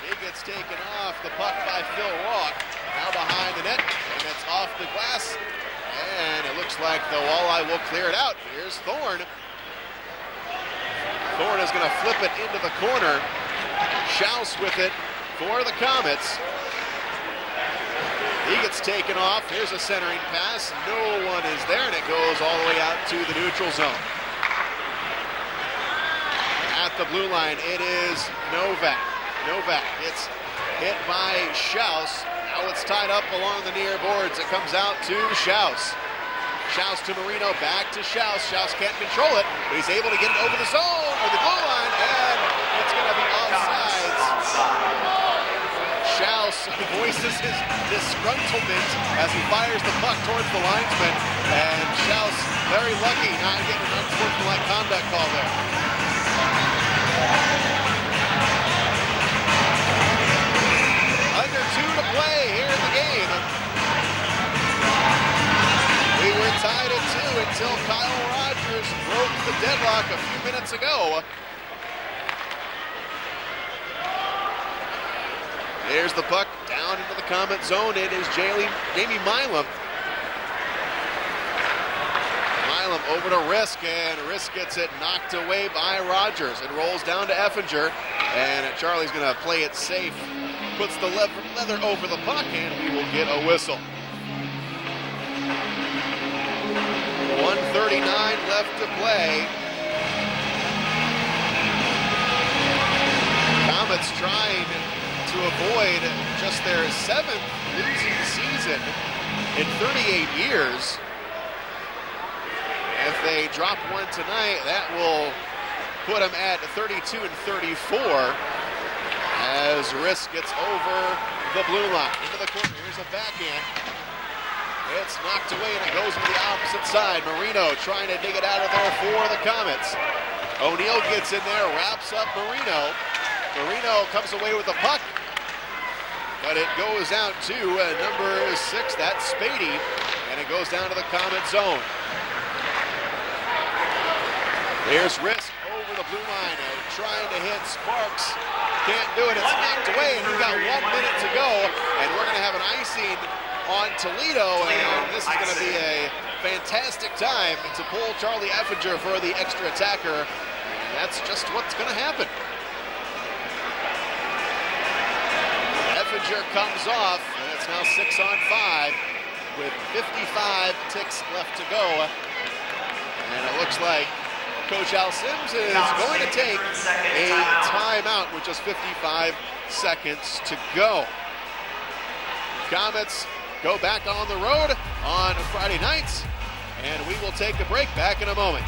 He gets taken off the puck by Phil Rock. Now behind the net, and it's off the glass. And it looks like the Walleye will clear it out. Here's Thorne. Thorne is going to flip it into the corner. Schaus with it for the Komets. He gets taken off. Here's a centering pass. No one is there, and it goes all the way out to the neutral zone. At the blue line, it is Novak. Novak gets hit by Schaus. Now it's tied up along the near boards. It comes out to Schaus. Schaus to Marino, back to Schaus. Schaus can't control it, but he's able to get it over the zone, or the goal line, and it's going to be offsides. Schaus voices his disgruntlement as he fires the puck towards the linesman, and Schaus very lucky not getting an unsportsmanlike conduct call there. Under 2 to play here in the game. We were tied at 2 until Kyle Rogers broke the deadlock a few minutes ago. There's the puck down into the Komet zone. It is Jamie Milam. Milam over to Risk, and Risk gets it knocked away by Rogers. It rolls down to Effinger, and Charlie's going to play it safe. Puts the leather over the puck, and we will get a whistle. 1:39 left to play. Komets trying to avoid just their 7th losing season in 38 years. If they drop one tonight, that will put them at 32 and 34 as Risk gets over the blue line. Into the corner, here's a backhand. It's knocked away and it goes to the opposite side. Marino trying to dig it out of there for the Komets. O'Neill gets in there, wraps up Marino. Marino comes away with the puck, but it goes out to number 6, that's Spady, and it goes down to the Komet zone. There's Risk over the blue line, trying to hit Sparks. Can't do it, it's knocked away, and we've got 1 minute to go, and we're gonna have an icing on Toledo, and this is going to be a fantastic time to pull Charlie Effinger for the extra attacker. And that's just what's going to happen. Effinger comes off, and it's now 6-on-5 with 55 ticks left to go. And it looks like Coach Al Sims is going to take a timeout with just 55 seconds to go. Komets go back on the road on Friday nights, and we will take a break. Back in a moment.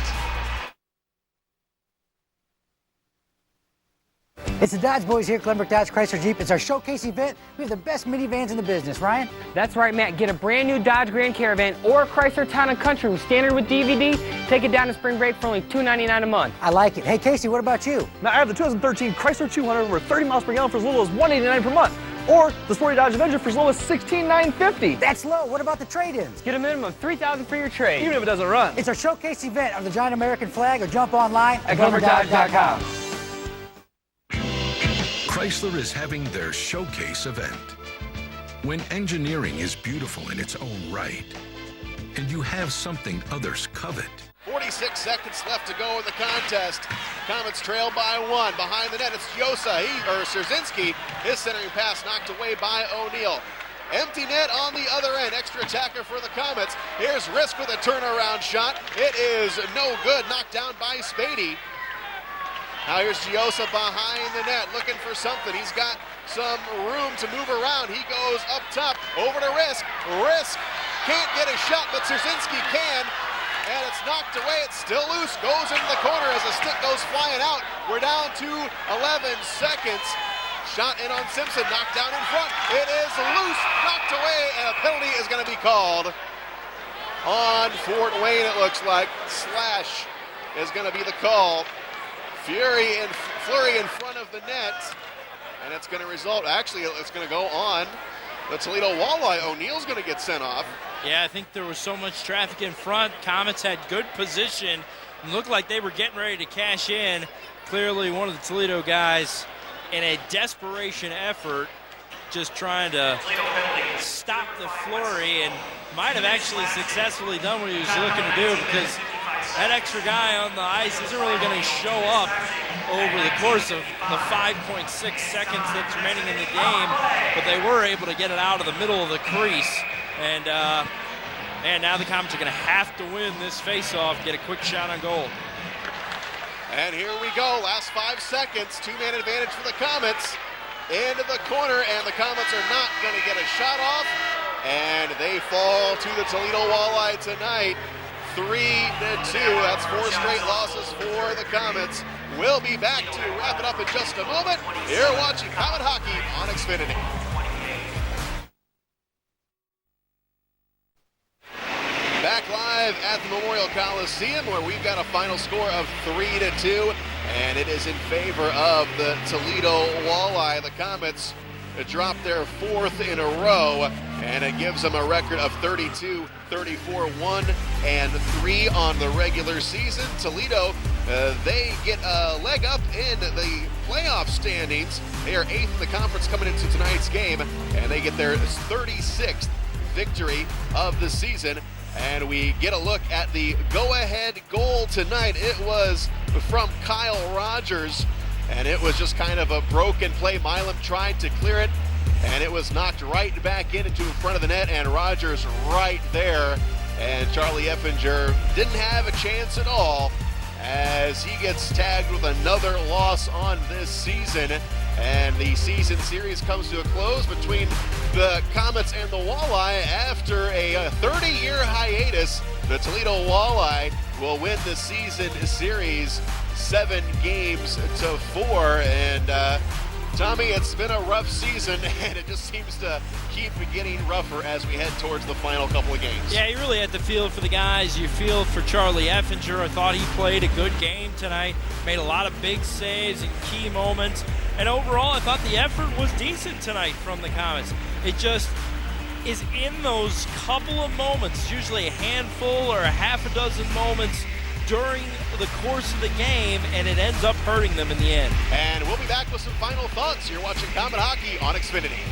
It's the Dodge Boys here at Glenbrook Dodge Chrysler Jeep. It's our showcase event. We have the best minivans in the business, Ryan. That's right, Matt. Get a brand new Dodge Grand Caravan or a Chrysler Town & Country with standard with DVD. Take it down to spring break for only $299 a month. I like it. Hey, Casey, what about you? Now, I have the 2013 Chrysler 200 over 30 miles per gallon for as little as $189 per month. Or the sporty Dodge Avenger for as low as $16,950. That's low. What about the trade-ins? Get a minimum of $3,000 for your trade. Even if it doesn't run. It's our showcase event of the giant American flag, or jump online at GlenbrookDodge.com. Chrysler is having their showcase event. When engineering is beautiful in its own right, and you have something others covet. 46 seconds left to go in the contest. Komets trail by 1. Behind the net, it's Giosa, Syroczynski. His centering pass knocked away by O'Neill. Empty net on the other end. Extra attacker for the Komets. Here's Risk with a turnaround shot. It is no good. Knocked down by Spady. Now here's Giosa behind the net, looking for something. He's got some room to move around. He goes up top, over to Risk. Risk can't get a shot, but Syroczynski can. And it's knocked away, it's still loose, goes into the corner as the stick goes flying out. We're down to 11 seconds. Shot in on Simpson, knocked down in front. It is loose, knocked away, and a penalty is gonna be called on Fort Wayne, it looks like. Slash is gonna be the call. Flurry in front of the net, and it's gonna result, actually it's gonna go on the Toledo Walleye. O'Neill's gonna get sent off. Yeah, I think there was so much traffic in front. Komets had good position and looked like they were getting ready to cash in. Clearly one of the Toledo guys in a desperation effort just trying to stop the flurry, and might have actually successfully done what he was looking to do, because that extra guy on the ice isn't really going to show up over the course of the 5.6 seconds that's remaining in the game, but they were able to get it out of the middle of the crease. And now the Komets are going to have to win this face-off, get a quick shot on goal. And here we go, last 5 seconds, 2-man advantage for the Komets. Into the corner, and the Komets are not going to get a shot off, and they fall to the Toledo Walleye tonight. 3-2, that's 4 straight losses for the Komets. We'll be back to wrap it up in just a moment. You're watching Komet Hockey on Xfinity. Back live at the Memorial Coliseum, where we've got a final score of 3-2, and it is in favor of the Toledo Walleye. The Komets dropped their 4th in a row, and it gives them a record of 32, 34, 1-3 on the regular season. Toledo, they get a leg up in the playoff standings. They are 8th in the conference coming into tonight's game, and they get their 36th victory of the season. And we get a look at the go-ahead goal tonight. It was from Kyle Rogers, and it was just kind of a broken play. Milam tried to clear it, and it was knocked right back into in front of the net, and Rogers right there. And Charlie Effinger didn't have a chance at all, as he gets tagged with another loss on this season. And the season series comes to a close between the Komets and the Walleye after a 30-year hiatus. the Toledo Walleye will win the season series 7-4. And Tommy, it's been a rough season, and it just seems to keep getting rougher as we head towards the final couple of games. Yeah, you really had to feel for the guys. You feel for Charlie Effinger. I thought he played a good game tonight, made a lot of big saves in key moments. And overall, I thought the effort was decent tonight from the Komets. It just is in those couple of moments, usually a handful or a half a dozen moments during the course of the game, and it ends up hurting them in the end. And we'll be back with some final thoughts. You're watching Komet Hockey on Xfinity.